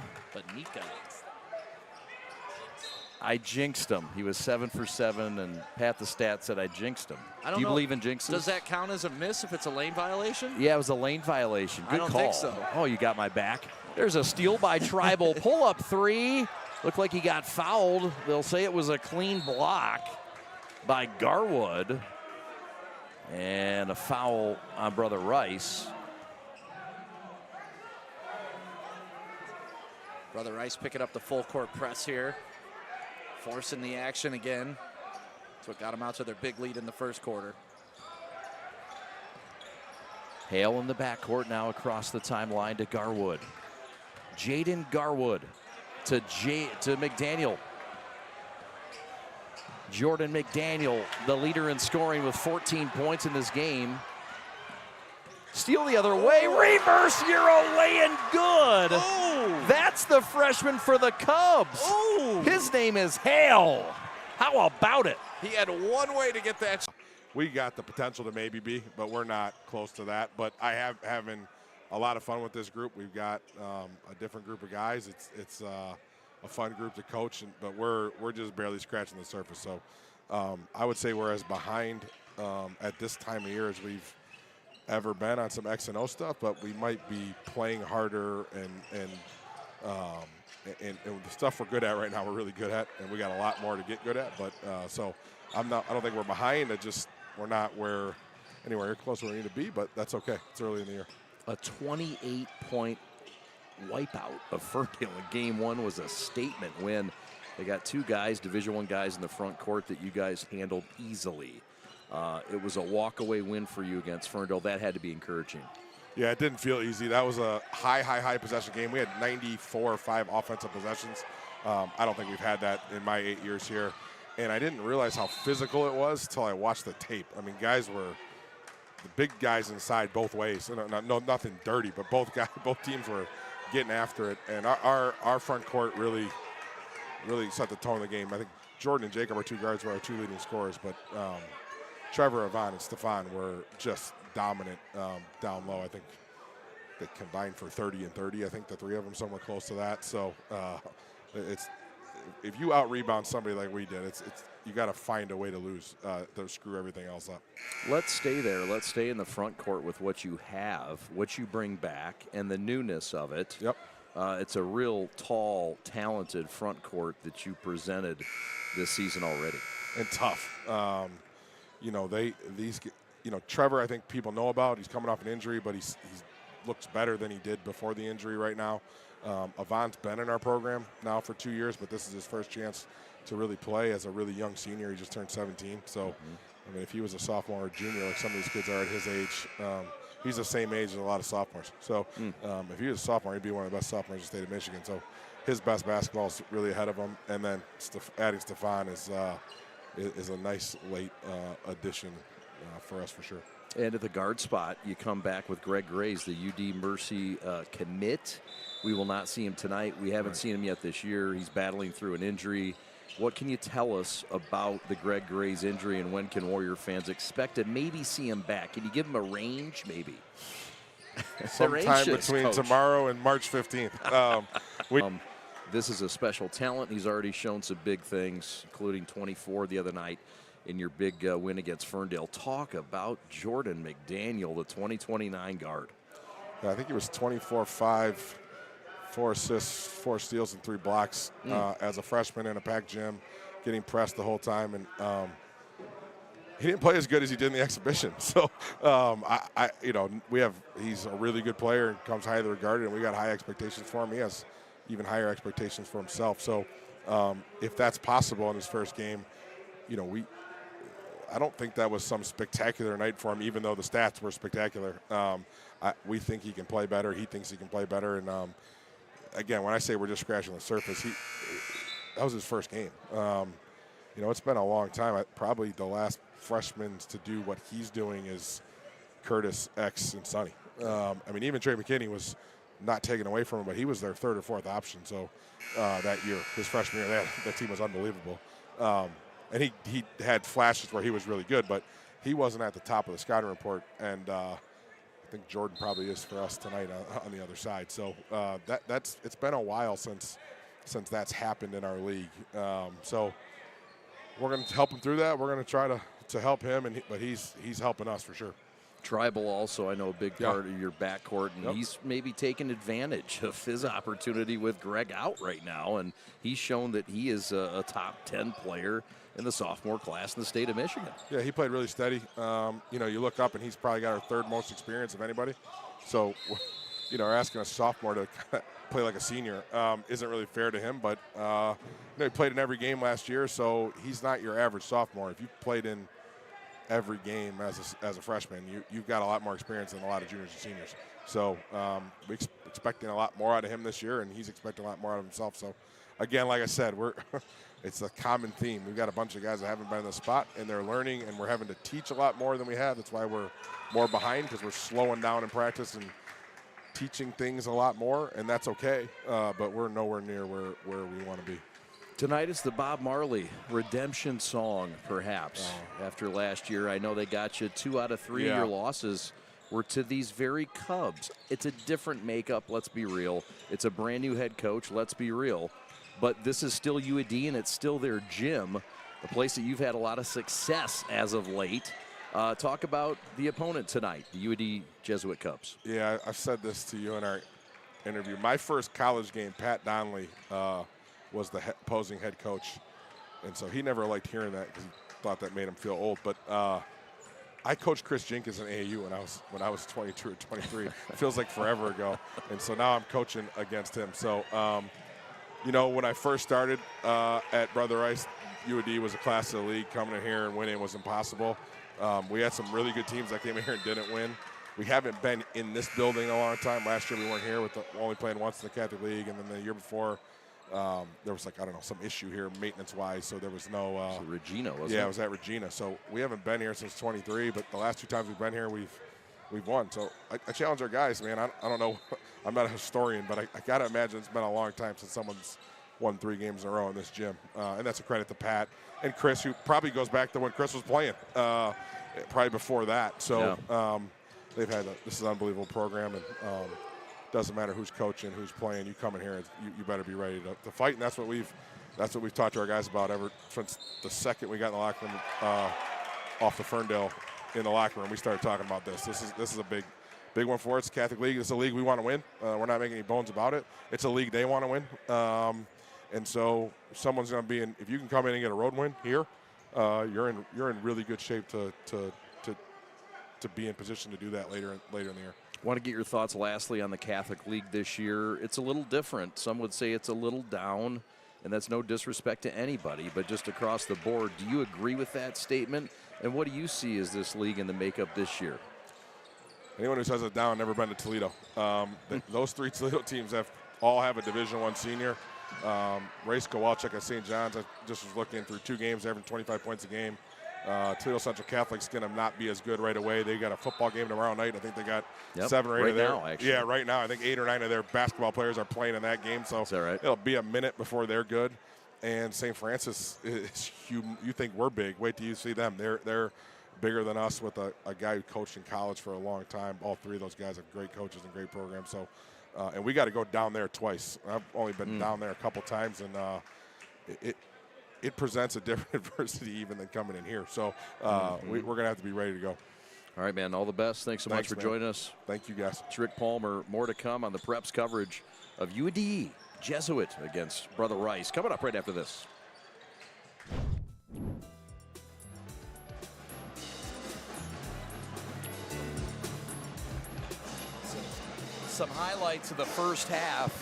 I jinxed him. He was 7 for 7, and Pat the Stat said I jinxed him. Do you believe in jinxes? Does that count as a miss if it's a lane violation? Yeah, it was a lane violation. Good I don't call. think so. Oh, you got my back. There's a steal by Tribal. Pull-up 3. Looked like he got fouled. They'll say it was a clean block by Garwood. And a foul on Brother Rice. Brother Rice picking up the full court press here. Forcing the action again. That's what got him out to their big lead in the first quarter. Hale in the backcourt now across the timeline to Garwood. Jaden Garwood to McDaniel. Jordan McDaniel, the leader in scoring with 14 points in this game. Steal the other way, reverse Euro laying good. Oh. That's the freshman for the Cubs. Oh. His name is Hale. How about it? He had one way to get that. We got the potential to maybe be, but we're not close to that. But I have having a lot of fun with this group. We've got a different group of guys. It's a fun group to coach, but we're just barely scratching the surface. So I would say we're as behind at this time of year as we've ever been on some X and O stuff, but we might be playing harder and And the stuff we're good at right now, we're really good at, and we got a lot more to get good at. But so I don't think we're behind. We're not anywhere close where we need to be, but that's okay. It's early in the year. A 28-point wipeout of Ferndale in game one was a statement win. They got two guys, Division I guys in the front court that you guys handled easily. It was a walk-away win for you against Ferndale. That had to be encouraging. Yeah, it didn't feel easy. That was a high possession game. We had 94 or 5 offensive possessions. I don't think we've had that in my 8 years here. And I didn't realize how physical it was until I watched the tape. I mean, the big guys inside both ways. Nothing dirty, but both teams were getting after it. And our front court really set the tone of the game. I think Jordan and Jacob, our two guards, were our two leading scorers, but Trevor, Yvonne, and Stefan were just dominant down low. I think they combined for 30 and 30. I think the three of them somewhere close to that. So if you out-rebound somebody like we did, you got to find a way to lose to screw everything else up. Let's stay there. Let's stay in the front court with what you have, what you bring back, and the newness of it. Yep. It's a real tall, talented front court that you presented this season already. And tough. Trevor, I think people know about. He's coming off an injury, but he looks better than he did before the injury right now. Yvonne's been in our program now for 2 years, but this is his first chance to really play as a really young senior. He just turned 17. So, I mean, if he was a sophomore or junior, like some of these kids are at his age, he's the same age as a lot of sophomores. So, if he was a sophomore, he'd be one of the best sophomores in the state of Michigan. So, his best basketball is really ahead of him. And then adding Stefan is a nice late addition for us for sure. And at the guard spot, you come back with Greg Grays, the UD Mercy commit. We will not see him tonight. We haven't seen him yet this year. He's battling through an injury. What can you tell us about the Greg Grays injury, and when can Warrior fans expect to maybe see him back? Can you give him a range, maybe? Sometime between tomorrow and March 15th. This is a special talent. He's already shown some big things, including 24 the other night in your big win against Ferndale. Talk about Jordan McDaniel, the 2029 guard. Yeah, I think he was 24-5, 4 assists, 4 steals, and 3 blocks as a freshman in a packed gym, getting pressed the whole time. And he didn't play as good as he did in the exhibition. So, he's a really good player and comes highly regarded, and we got high expectations for him. He has even higher expectations for himself. So, if that's possible in his first game, I don't think that was some spectacular night for him, even though the stats were spectacular. We think he can play better. He thinks he can play better. And, again, when I say we're just scratching the surface, that was his first game. It's been a long time. Probably the last freshmen to do what he's doing is Curtis, X, and Sonny. Even Trey McKinney was not taken away from him, but he was their 3rd or 4th option. So that year, his freshman year, that team was unbelievable. And he had flashes where he was really good, but he wasn't at the top of the scouting report. And I think Jordan probably is for us tonight on the other side. So it's been a while since that's happened in our league. So we're going to help him through that. We're going to try to help him, but he's helping us for sure. Tribal also, I know, a big part of your backcourt, and he's maybe taken advantage of his opportunity with Greg out right now, and he's shown that he is a top 10 player in the sophomore class in the state of Michigan. Yeah, he played really steady. You look up, and he's probably got our 3rd most experience of anybody. So, asking a sophomore to play like a senior isn't really fair to him, but he played in every game last year, so he's not your average sophomore. If you played in every game as a freshman, you've got a lot more experience than a lot of juniors and seniors. So we're expecting a lot more out of him this year, and he's expecting a lot more out of himself. So, again, like I said, it's a common theme. We've got a bunch of guys that haven't been in the spot, and they're learning, and we're having to teach a lot more than we have. That's why we're more behind, because we're slowing down in practice and teaching things a lot more, and that's okay. But we're nowhere near where we want to be. Tonight is the Bob Marley redemption song, perhaps, after last year. I know they got you 2 out of 3 of your losses were to these very Cubs. It's a different makeup, let's be real. It's a brand new head coach, let's be real. But this is still UAD, and it's still their gym, a place that you've had a lot of success as of late. Talk about the opponent tonight, the UAD Jesuit Cubs. Yeah, I've said this to you and our interview. My first college game, Pat Donnelly was the opposing head coach, and so he never liked hearing that because he thought that made him feel old. But I coached Chris Jenkins in AAU when I was 22 or 23. It feels like forever ago, and so now I'm coaching against him. So, you know, when I first started at Brother Rice, UAD was a class of the league. Coming in here and winning was impossible. We had some really good teams that came in here and didn't win. We haven't been in this building a long time. Last year we weren't here with only playing once in the Catholic League, and then the year before there was, like, I don't know, some issue here maintenance-wise, so there was no. So Regina, wasn't it? Yeah, it was at Regina. So we haven't been here since 23, but the last 2 times we've been here, we've won. So I challenge our guys, man. I don't know. I'm not a historian, but I got to imagine it's been a long time since someone's won 3 games in a row in this gym, and that's a credit to Pat and Chris, who probably goes back to when Chris was playing, probably before that. So. Yeah. They've had this is an unbelievable program, and doesn't matter who's coaching, who's playing. You come in here, you better be ready to fight, and that's what we've talked to our guys about ever since the second we got in the locker room off the Ferndale in the locker room. We started talking about this. This is a big one for us. Catholic League. It's a league we want to win. We're not making any bones about it. It's a league they want to win, and so someone's going to be in. If you can come in and get a road win here, you're in really good shape to be in position to do that later in the year. Want to get your thoughts lastly on the Catholic League this year. It's a little different. Some would say it's a little down, and that's no disrespect to anybody, but just across the board. Do you agree with that statement? And what do you see as this league in the makeup this year? Anyone who says it's down never been to Toledo. Those 3 Toledo teams all have a Division I senior. Race Kowalczyk at St. John's, I just was looking through 2 games, averaging 25 points a game. Toledo Central Catholic's going to not be as good right away. They got a football game tomorrow night. I think they got 7 or 8 right of their. Now, actually. Yeah, right now. I think 8 or 9 of their basketball players are playing in that game. So is that right? It'll be a minute before they're good. And St. Francis is you think we're big. Wait till you see them. They're bigger than us with a guy who coached in college for a long time. All 3 of those guys are great coaches and great programs. So, and we got to go down there twice. I've only been down there a couple times, and it presents a different adversity even than coming in here. So we're going to have to be ready to go. All right, man. All the best. Thanks so much for joining us. Thank you, guys. It's Rick Palmer. More to come on the Preps coverage of UAD Jesuit against Brother Rice. Coming up right after this. Some highlights of the first half,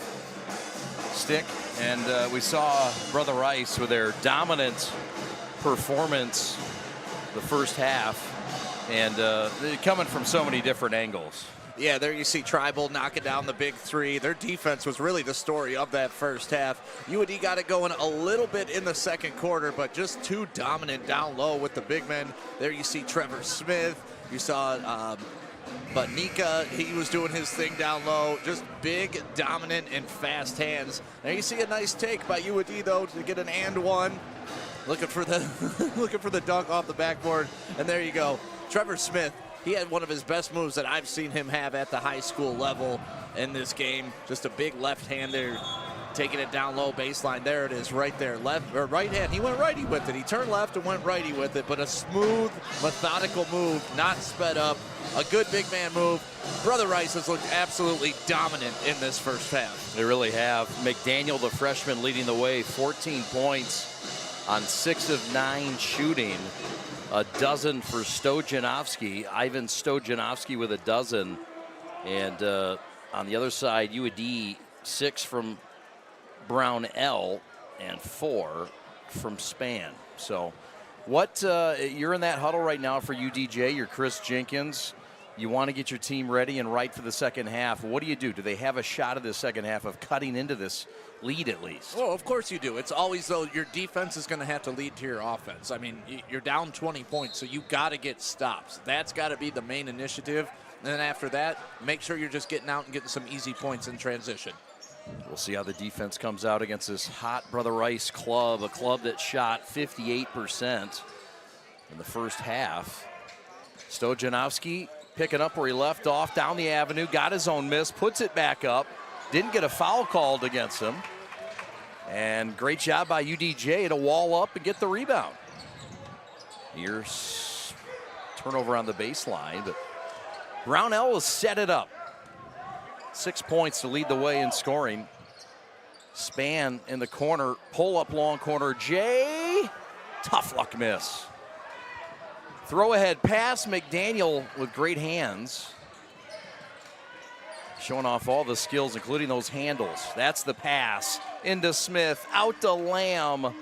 Stick, and we saw Brother Rice with their dominant performance the first half, and coming from so many different angles. Yeah, there you see Tribal knocking down the big 3. Their defense was really the story of that first half. UAD got it going a little bit in the second quarter, but just too dominant down low with the big men. There you see Trevor Smith. You saw but Nika, he was doing his thing down low. Just big, dominant, and fast hands. There you see a nice take by UAD, though, to get an and one. Looking for the dunk off the backboard. And there you go. Trevor Smith, he had one of his best moves that I've seen him have at the high school level in this game. Just a big left-hander, taking it down low baseline. There it is, right there. Left or right hand. He went righty with it. He turned left and went righty with it. But a smooth, methodical move, not sped up. A good big man move. Brother Rice has looked absolutely dominant in this first half. They really have. McDaniel, the freshman, leading the way. 14 points on 6 of 9 shooting. A dozen for Stojanovsky. Ivan Stojanovsky with a dozen. And on the other side, UAD, 6 from Brownell and 4 from Span. So what you're in that huddle right now for UDJ. You're Chris Jenkins. You want to get your team ready and right for the second half. What do? Do they have a shot at the second half of cutting into this lead at least? Oh, of course you do. It's always, though, your defense is going to have to lead to your offense. I mean, you're down 20 points, so you got to get stops. That's got to be the main initiative. And then after that, make sure you're just getting out and getting some easy points in transition. We'll see how the defense comes out against this hot Brother Rice club, a club that shot 58% in the first half. Stojanovsky picking up where he left off down the avenue, got his own miss, puts it back up, didn't get a foul called against him. And great job by UDJ to wall up and get the rebound. Here's turnover on the baseline, but Brownell will set it up. 6 points to lead the way in scoring. Span in the corner, pull up long corner, Jay, tough luck miss. Throw ahead pass, McDaniel with great hands. Showing off all the skills, including those handles. That's the pass into Smith, out to Lamb.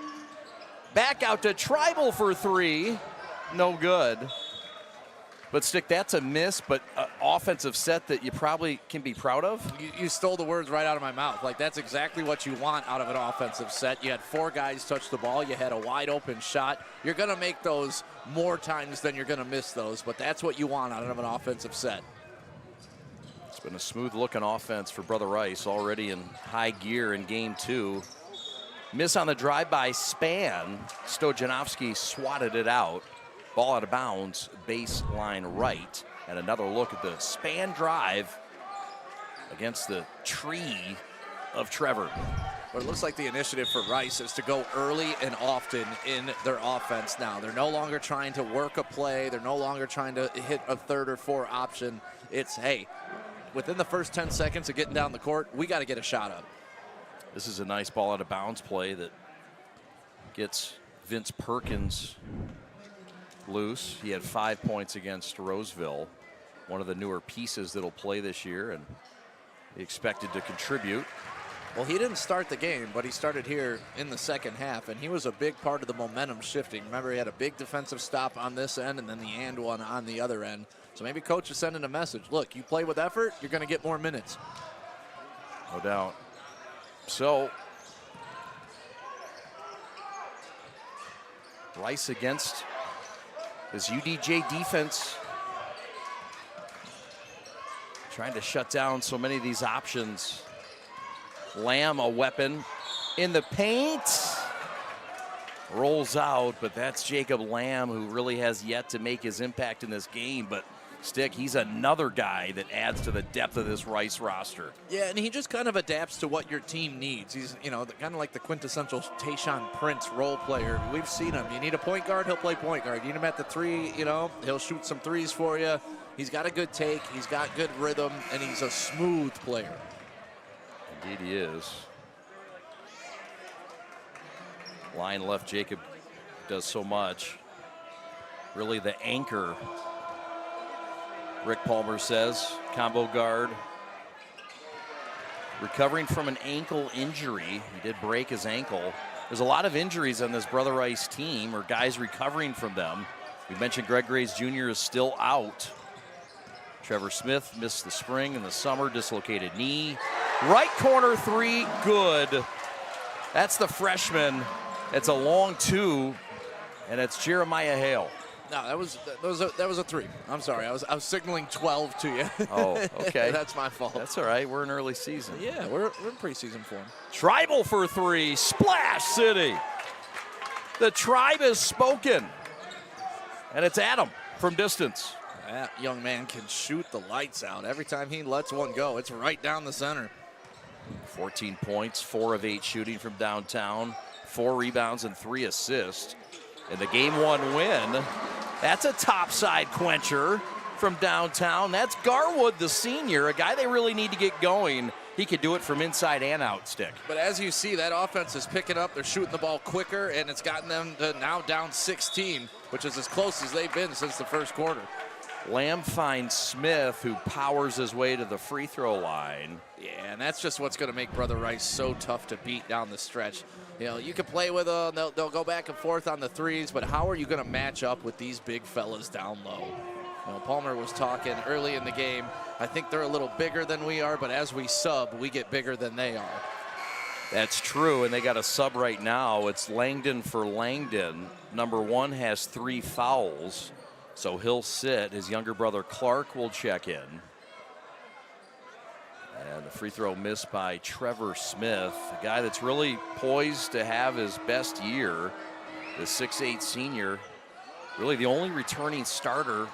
Back out to Tribal for three, no good. But Stick, that's a miss, but an offensive set that you probably can be proud of. You stole the words right out of my mouth. Like, that's exactly what you want out of an offensive set. You had 4 guys touch the ball. You had a wide open shot. You're going to make those more times than you're going to miss those, but that's what you want out of an offensive set. It's been a smooth looking offense for Brother Rice, already in high gear in game 2. Miss on the drive by Span. Stojanovski swatted it out. Ball out of bounds, baseline right. And another look at the Span drive against the tree of Trevor. But it looks like the initiative for Rice is to go early and often in their offense now. They're no longer trying to work a play. They're no longer trying to hit a 3rd or 4th option. It's, hey, within the first 10 seconds of getting down the court, we got to get a shot up. This is a nice ball out of bounds play that gets Vince Perkins loose. He had 5 points against Roseville, one of the newer pieces that'll play this year, and he expected to contribute. Well, he didn't start the game, but he started here in the second half, and he was a big part of the momentum shifting. Remember, he had a big defensive stop on this end and then the and one on the other end. So maybe coach is sending a message. Look, you play with effort, you're going to get more minutes. No doubt. So, Rice against his UDJ defense, trying to shut down so many of these options. Lamb, a weapon in the paint. Rolls out, but that's Jacob Lamb, who really has yet to make his impact in this game. But Stick, he's another guy that adds to the depth of this Rice roster. Yeah, and he just kind of adapts to what your team needs. He's, you know, kind of like the quintessential Tayshaun Prince role player. We've seen him. You need a point guard, he'll play point guard. You need him at the 3, you know, he'll shoot some threes for you. He's got a good take, he's got good rhythm, and he's a smooth player. Indeed he is. Line left, Jacob does so much. Really the anchor, Rick Palmer says. Combo guard. Recovering from an ankle injury. He did break his ankle. There's a lot of injuries on this Brother Rice team, or guys recovering from them. We mentioned Greg Graves Jr. is still out. Trevor Smith missed the spring and the summer, dislocated knee. Right corner 3, good. That's the freshman. It's a long 2, and it's Jeremiah Hale. No, that was a 3. I'm sorry, I was signaling 12 to you. Oh, okay. That's my fault. That's all right. We're in early season. Yeah, we're in preseason form. Tribal for 3, Splash City. The tribe has spoken, and it's Adam from distance. That young man can shoot the lights out. Every time he lets one go, it's right down the center. 14 points, 4 of 8 shooting from downtown, 4 rebounds and 3 assists. And the game 1 win, that's a topside quencher from downtown. That's Garwood, the senior, a guy they really need to get going. He could do it from inside and out, Stick. But as you see, that offense is picking up. They're shooting the ball quicker, and it's gotten them to now down 16, which is as close as they've been since the first quarter. Lamb finds Smith, who powers his way to the free throw line. Yeah, and that's just what's going to make Brother Rice so tough to beat down the stretch. You know, you can play with them, they'll go back and forth on the threes, but how are you going to match up with these big fellas down low? You know, Palmer was talking early in the game. I think they're a little bigger than we are, but as we sub, we get bigger than they are. That's true, and they got a sub right now. It's Langdon for Langdon. Number 1 has 3 fouls, so he'll sit. His younger brother Clark will check in. And the free throw missed by Trevor Smith, a guy that's really poised to have his best year. The 6'8 senior, really the only returning starter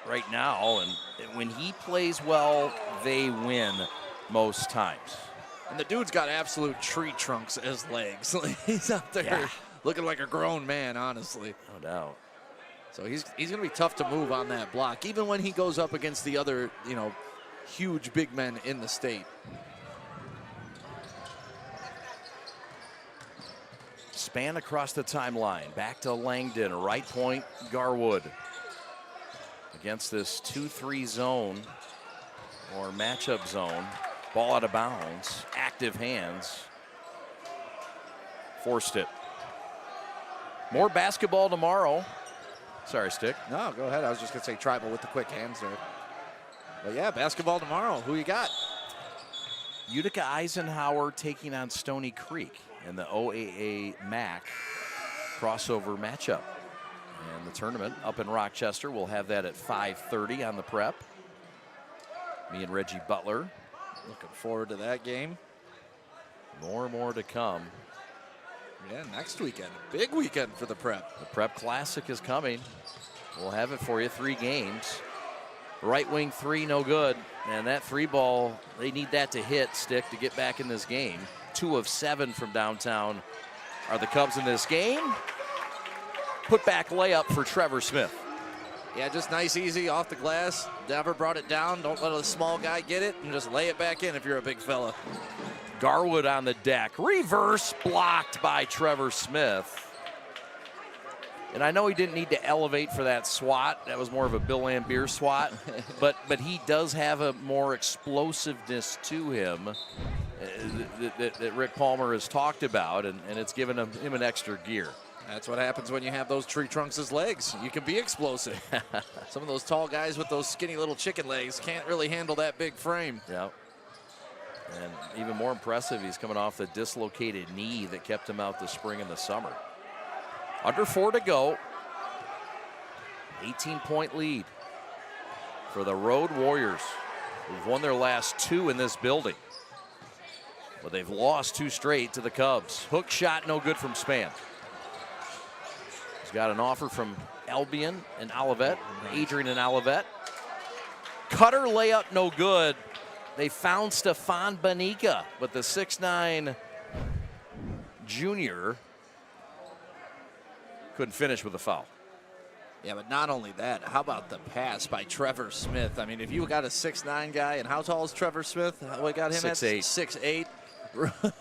right now. And when he plays well, they win most times. And the dude's got absolute tree trunks as legs. He's out there looking like a grown man, honestly. No doubt. So he's going to be tough to move on that block, even when he goes up against the other, you know, huge big men in the state. Span across the timeline. Back to Langdon. Right point, Garwood. Against this 2-3 zone or matchup zone. Ball out of bounds. Active hands. Forced it. More basketball tomorrow. Sorry, Stick. No, go ahead. I was just going to say Tribal with the quick hands there. But yeah, basketball tomorrow. Who you got? Utica Eisenhower taking on Stony Creek in the OAA MAC crossover matchup. And the tournament up in Rochester, we'll have that at 5:30 on the Prep. Me and Reggie Butler. Looking forward to that game. More to come. Yeah, next weekend. A big weekend for the Prep. The Prep Classic is coming. We'll have it for you, 3 games. Right wing 3, no good. And that 3 ball, they need that to hit, Stick, to get back in this game. 2 of 7 from downtown are the Cubs in this game. Put back layup for Trevor Smith. Yeah, just nice, easy, off the glass. Never brought it down. Don't let a small guy get it, and just lay it back in if you're a big fella. Garwood on the deck. Reverse blocked by Trevor Smith. And I know he didn't need to elevate for that swat. That was more of a Bill Lambier swat. but he does have a more explosiveness to him that Rick Palmer has talked about, and it's given him an extra gear. That's what happens when you have those tree trunks as legs. You can be explosive. Some of those tall guys with those skinny little chicken legs can't really handle that big frame. Yeah. And even more impressive, he's coming off the dislocated knee that kept him out the spring and the summer. Under 4 to go. 18-point lead for the Road Warriors, who've won their last 2 in this building. But they've lost 2 straight to the Cubs. Hook shot, no good from Span. He's got an offer from Albion and Olivet, Adrian and Olivet. Cutter layup, no good. They found Stefan Banica, but the 6'9" junior couldn't finish with a foul. Yeah, but not only that, how about the pass by Trevor Smith? I mean, if you got a 6'9" guy, and how tall is Trevor Smith? What got him 6'8". at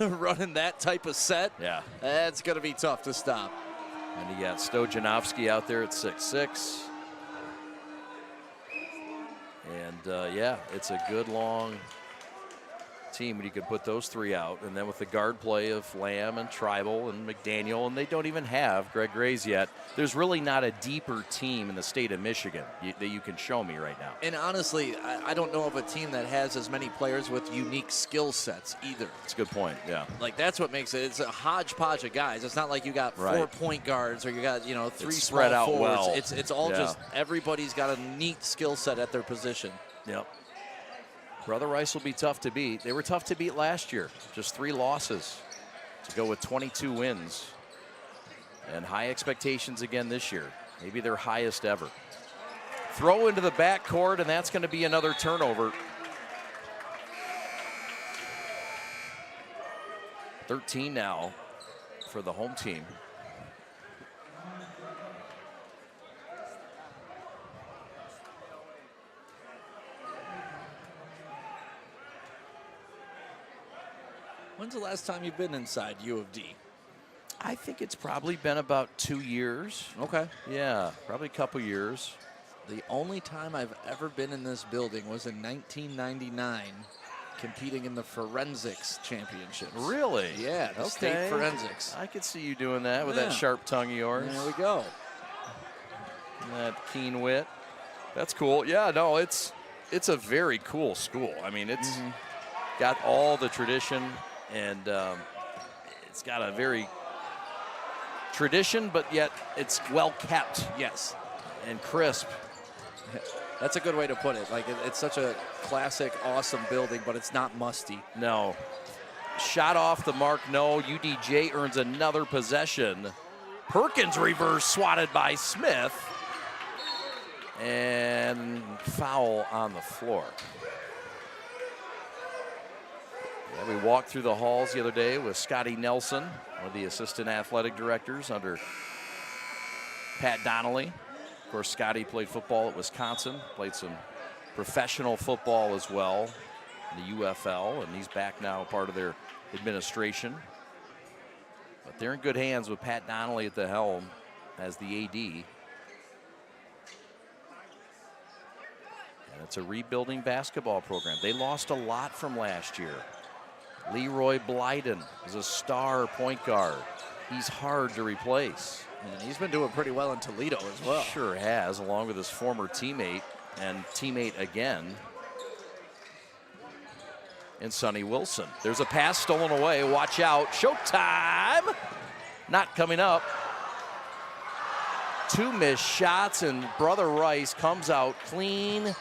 6'8", running that type of set? Yeah. That's going to be tough to stop. And you got Stojanovsky out there at 6'6". And yeah, it's a good long team when you can put those 3 out. And then with the guard play of Lamb and Tribal and McDaniel, and they don't even have Greg Grays yet, there's really not a deeper team in the state of Michigan that you can show me right now. And honestly, I don't know of a team that has as many players with unique skill sets either. That's a good point, yeah. Like, that's what makes it. It's a hodgepodge of guys. It's not like you got 4 point guards or you got, 3 It's small spread out forwards. well. It's all just everybody's got a neat skill set at their position. Yep. Brother Rice will be tough to beat. They were tough to beat last year. Just 3 losses to go with 22 wins. And high expectations again this year. Maybe their highest ever. Throw into the backcourt, and that's going to be another turnover. 13 now for the home team. When's the last time you've been inside U of D? I think it's probably been about 2 years. Okay. Yeah, probably a couple years. The only time I've ever been in this building was in 1999, competing in the Forensics Championships. Really? Yeah, the state forensics. I could see you doing that with that sharp tongue of yours. There we go. And that keen wit. That's cool. Yeah, no, it's a very cool school. I mean, it's got all the tradition, and it's got a very tradition, but yet it's well kept. Yes. And crisp. That's a good way to put it. Like, it's such a classic, awesome building, but it's not musty. No. Shot off the mark, no. UDJ earns another possession. Perkins reverse swatted by Smith. And foul on the floor. Yeah, we walked through the halls the other day with Scotty Nelson, one of the assistant athletic directors under Pat Donnelly. Of course, Scotty played football at Wisconsin, played some professional football as well, the UFL, and he's back now, part of their administration. But they're in good hands with Pat Donnelly at the helm as the AD. And it's a rebuilding basketball program. They lost a lot from last year. Leroy Blyden is a star point guard. He's hard to replace. And he's been doing pretty well in Toledo as well. Sure has, along with his former teammate and teammate again in Sonny Wilson. There's a pass stolen away. Watch out. Showtime. Not coming up. 2 missed shots, and Brother Rice comes out clean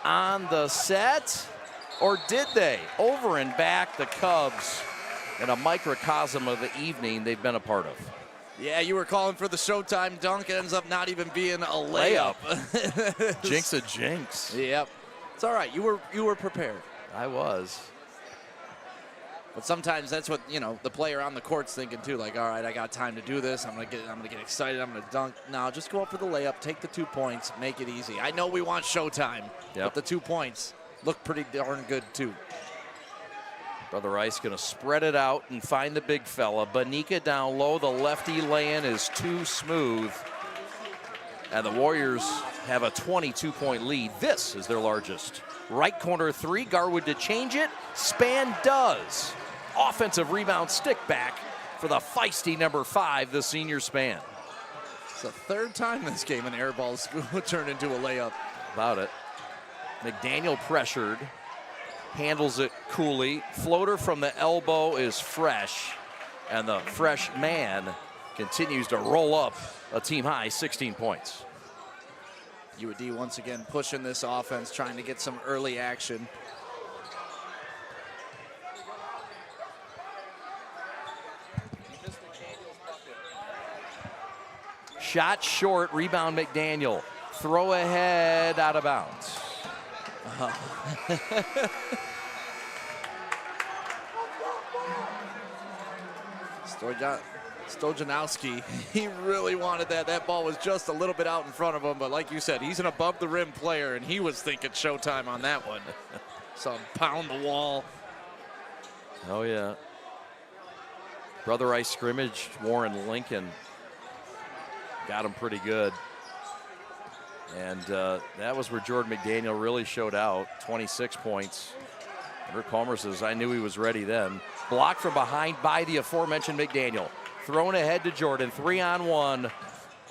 on the set. Or did they? Over and back, the Cubs in a microcosm of the evening they've been a part of. Yeah, you were calling for the Showtime dunk. It ends up not even being a layup. Jinx a jinx. Yep. It's all right. You were prepared. I was. But sometimes that's what, you know, the player on the court's thinking too. Like, all right, I got time to do this. I'm gonna get excited. I'm gonna dunk. No, just go up for the layup. Take the 2 points. Make it easy. I know we want Showtime, but the 2 points look pretty darn good too. Brother Rice gonna spread it out and find the big fella. Banika down low. The lefty lay-in is too smooth. And the Warriors have a 22-point lead. This is their largest. Right corner 3, Garwood to change it. Span does. Offensive rebound stick back for the feisty number 5, the senior Span. It's the 3rd time this game an air ball turned into a layup. About it. McDaniel pressured. Handles it coolly. Floater from the elbow is fresh. And the fresh man continues to roll up a team high 16 points. UAD once again pushing this offense, trying to get some early action. Shot short, rebound McDaniel. Throw ahead, out of bounds. Stojanowski, he really wanted that. That ball was just a little bit out in front of him, but like you said, he's an above the rim player, and he was thinking Showtime on that one. So pound the wall. Oh yeah. Brother Rice scrimmaged Warren Lincoln. Got him pretty good. And that was where Jordan McDaniel really showed out, 26 points. Rick Palmer says, I knew he was ready then. Blocked from behind by the aforementioned McDaniel. Thrown ahead to Jordan, 3-on-1.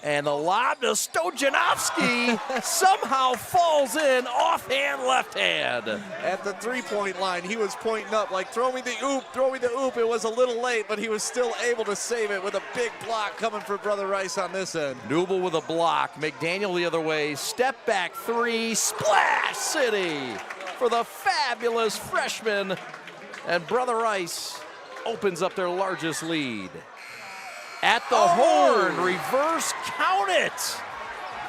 And the lob to Stojanowski somehow falls in, offhand, left hand. At the 3-point line, he was pointing up like, throw me the oop, throw me the oop. It was a little late, but he was still able to save it with a big block coming for Brother Rice on this end. Newble with a block, McDaniel the other way, step back 3, Splash City for the fabulous freshman. And Brother Rice opens up their largest lead. At the horn, reverse count it.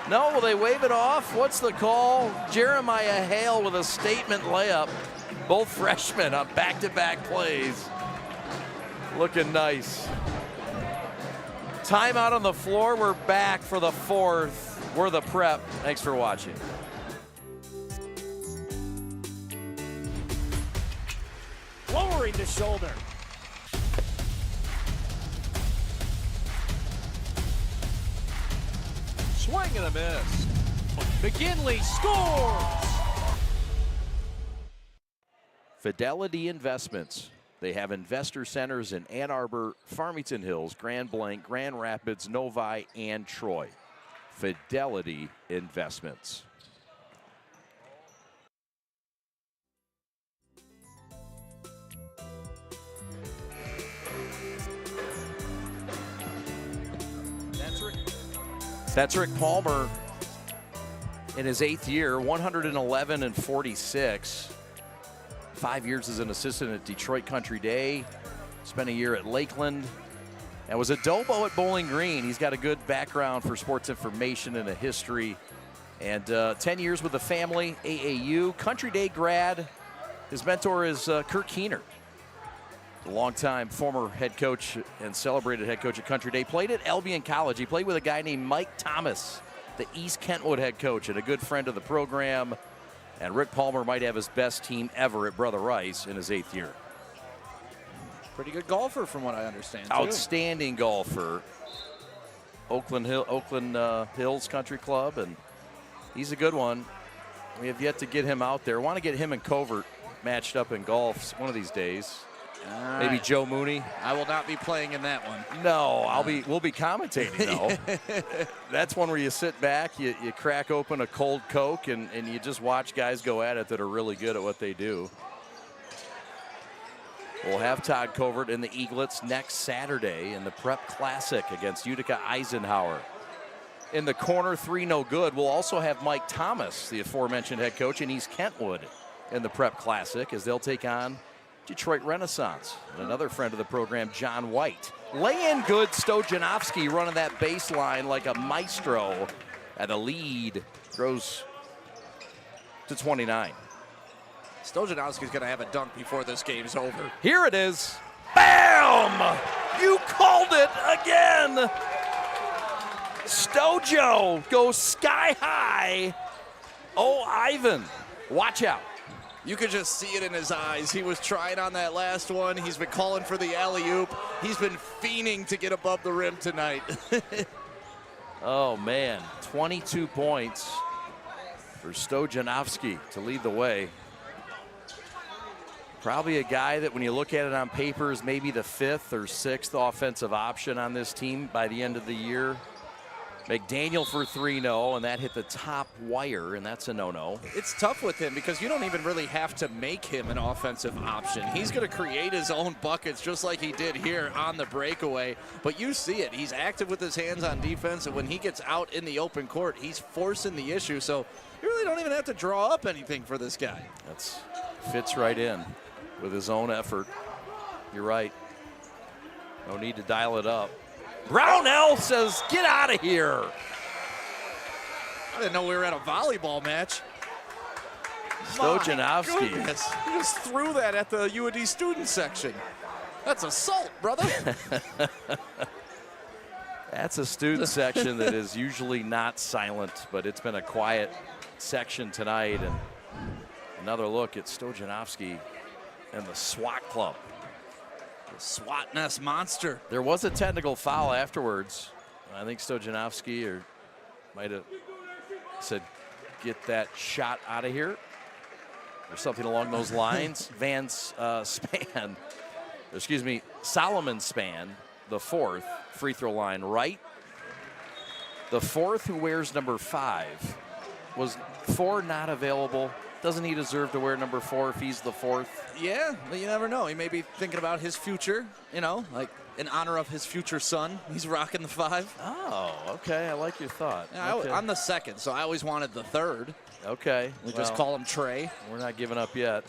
No, will they wave it off? What's the call? Jeremiah Hale with a statement layup. Both freshmen on back-to-back plays. Looking nice. Timeout on the floor. We're back for the 4th. We're the Prep. Thanks for watching. Lowering the shoulder. Swing and a miss. McGinley scores! Fidelity Investments. They have investor centers in Ann Arbor, Farmington Hills, Grand Blanc, Grand Rapids, Novi, and Troy. Fidelity Investments. That's Rick Palmer in his 8th year, 111-46. 5 years as an assistant at Detroit Country Day. Spent a year at Lakeland. And was a Dobo at Bowling Green. He's got a good background for sports information and a history. And 10 years with the family, AAU. Country Day grad. His mentor is Kirk Keener. A longtime former head coach and celebrated head coach at Country Day. Played at Albion College. He played with a guy named Mike Thomas, the East Kentwood head coach and a good friend of the program. And Rick Palmer might have his best team ever at Brother Rice in his 8th year. Pretty good golfer from what I understand, too. Outstanding golfer. Oakland Hills Country Club, and he's a good one. We have yet to get him out there. Want to get him and Covert matched up in golf one of these days. Maybe Joe Mooney. I will not be playing in that one. No, we'll be commentating though. That's one where you sit back, you crack open a cold Coke, and you just watch guys go at it that are really good at what they do. We'll have Todd Covert in the Eaglets next Saturday in the Prep Classic against Utica Eisenhower. In the corner, 3 no good. We'll also have Mike Thomas, the aforementioned head coach in East Kentwood, in the Prep Classic as they'll take on Detroit Renaissance. And another friend of the program, John White. Lay in good, Stojanovski running that baseline like a maestro. And the lead grows to 29. Stojanovski's going to have a dunk before this game's over. Here it is. Bam! You called it again. Stojo goes sky high. Oh, Ivan, watch out. You could just see it in his eyes. He was trying on that last one. He's been calling for the alley-oop. He's been fiending to get above the rim tonight. Oh, man, 22 points for Stojanovski to lead the way. Probably a guy that when you look at it on paper is maybe the 5th or 6th offensive option on this team by the end of the year. McDaniel for 3-0, and that hit the top wire, and that's a no-no. It's tough with him because you don't even really have to make him an offensive option. He's going to create his own buckets just like he did here on the breakaway. But you see it. He's active with his hands on defense, and when he gets out in the open court, he's forcing the issue. So you really don't even have to draw up anything for this guy. That fits right in with his own effort. You're right. No need to dial it up. Brownell says, get out of here. I didn't know we were at a volleyball match. Stojanovski. He just threw that at the UAD student section. That's assault, brother. That's a student section that is usually not silent, but it's been a quiet section tonight. And another look at Stojanovski and the SWAT club. SWAT nest monster. There was a technical foul afterwards. I think Stojanovski might have said, get that shot out of here, or something along those lines. Solomon Span, the 4th, free throw line right. The 4th, who wears number 5, was 4 not available. Doesn't he deserve to wear number 4 if he's the 4th? Yeah, but you never know. He may be thinking about his future, like in honor of his future son. He's rocking the 5. Oh, okay. I like your thought. Yeah, okay. I'm the 2nd, so I always wanted the 3rd. Okay. We just call him Trey. We're not giving up yet.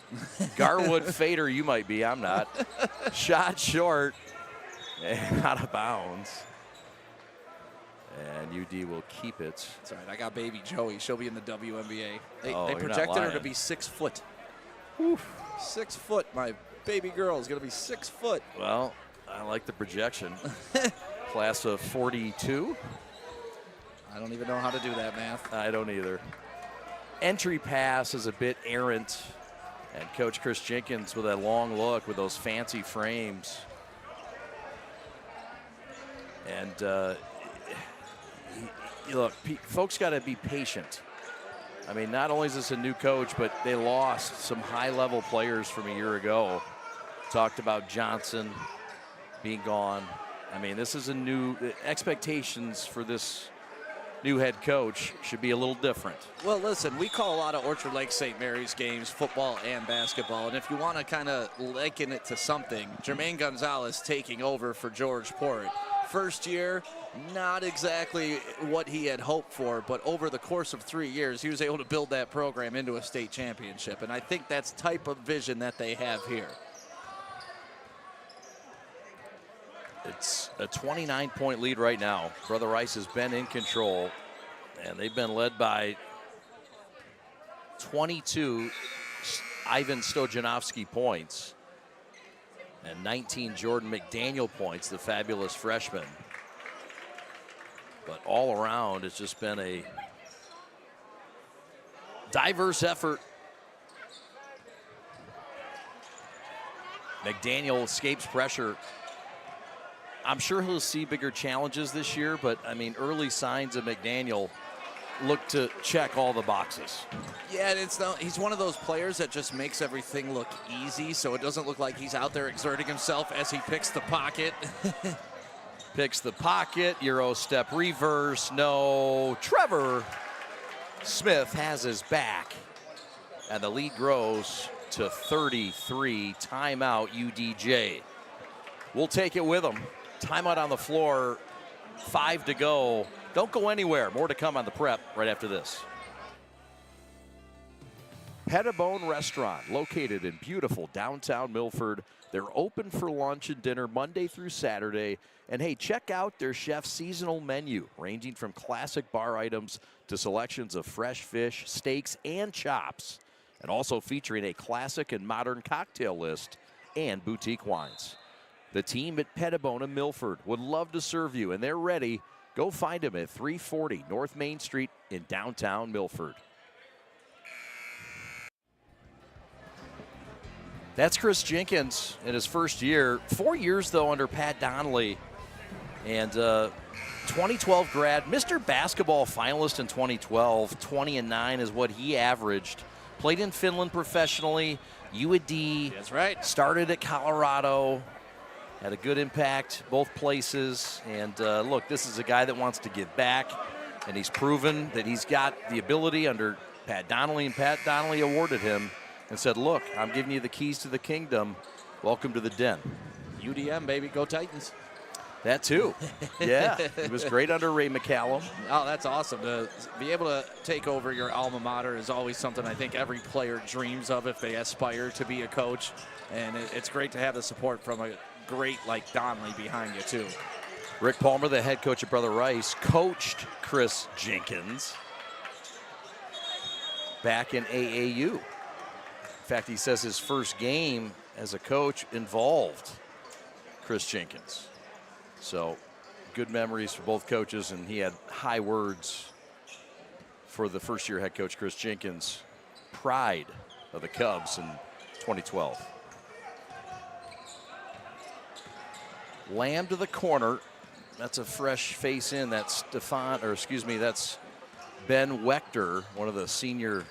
Garwood Fader, you might be. I'm not. Shot short and out of bounds. And UD will keep it. That's all right. I got baby Joey. She'll be in the WNBA. They you're projected not her lying. to be 6 foot. Oof. 6 foot. My baby girl is going to be 6 foot. Well, I like the projection. Class of 42. I don't even know how to do that math. I don't either. Entry pass is a bit errant. And Coach Chris Jenkins with that long look with those fancy frames. And look, folks got to be patient. I mean, not only is this a new coach, but they lost some high-level players from a year ago. Talked about Johnson being gone. I mean, this is a new expectations for this new head coach should be a little different. Well, listen, we call a lot of Orchard Lake St. Mary's games football and basketball, and if you want to kind of liken it to something, Jermaine Gonzalez taking over for George Port. First year, not exactly what he had hoped for, but over the course of 3 years, he was able to build that program into a state championship, and I think that's the type of vision that they have here. It's a 29-point lead right now. Brother Rice has been in control, and they've been led by 22 Ivan Stojanovski points and 19 Jordan McDaniel points, the fabulous freshman. But all around, it's just been a diverse effort McDaniel escapes pressure. I'm sure he'll see bigger challenges this year, but I mean, early signs of McDaniel look to check all the boxes. Yeah, and he's one of those players that just makes everything look easy, so it doesn't look like he's out there exerting himself as he picks the pocket. Picks the pocket, Euro step reverse, no. Trevor Smith has his back, and the lead grows to 33. Timeout, UDJ. We'll take it with them. Timeout on the floor, 5 to go. Don't go anywhere. More to come on the Prep right after this. Pettibone Restaurant, located in beautiful downtown Milford. They're open for lunch and dinner Monday through Saturday. And hey, check out their chef's seasonal menu, ranging from classic bar items to selections of fresh fish, steaks, and chops. And also featuring a classic and modern cocktail list and boutique wines. The team at Pettibone and Milford would love to serve you, and they're ready. Go find them at 340 North Main Street in downtown Milford. That's Chris Jenkins in his first year. 4 years, though, under Pat Donnelly. And 2012 grad, Mr. Basketball finalist in 2012. 20-9 is what he averaged. Played in Finland professionally. UAD. That's right. Started at Colorado. Had a good impact both places. And look, this is a guy that wants to give back. And he's proven that he's got the ability under Pat Donnelly. And Pat Donnelly awarded him and said, look, I'm giving you the keys to the kingdom. Welcome to the den. UDM, baby. Go Titans. That too. Yeah, he was great under Ray McCallum. Oh, that's awesome. To be able to take over your alma mater is always something I think every player dreams of if they aspire to be a coach. And it's great to have the support from a great like Donnelly behind you too. Rick Palmer, the head coach at Brother Rice, coached Chris Jenkins back in AAU. In fact, he says his first game as a coach involved Chris Jenkins. So good memories for both coaches, and he had high words for the first-year head coach, Chris Jenkins, pride of the Cubs in 2012. Lamb to the corner. That's a fresh face in. That's that's Ben Wechter, one of the senior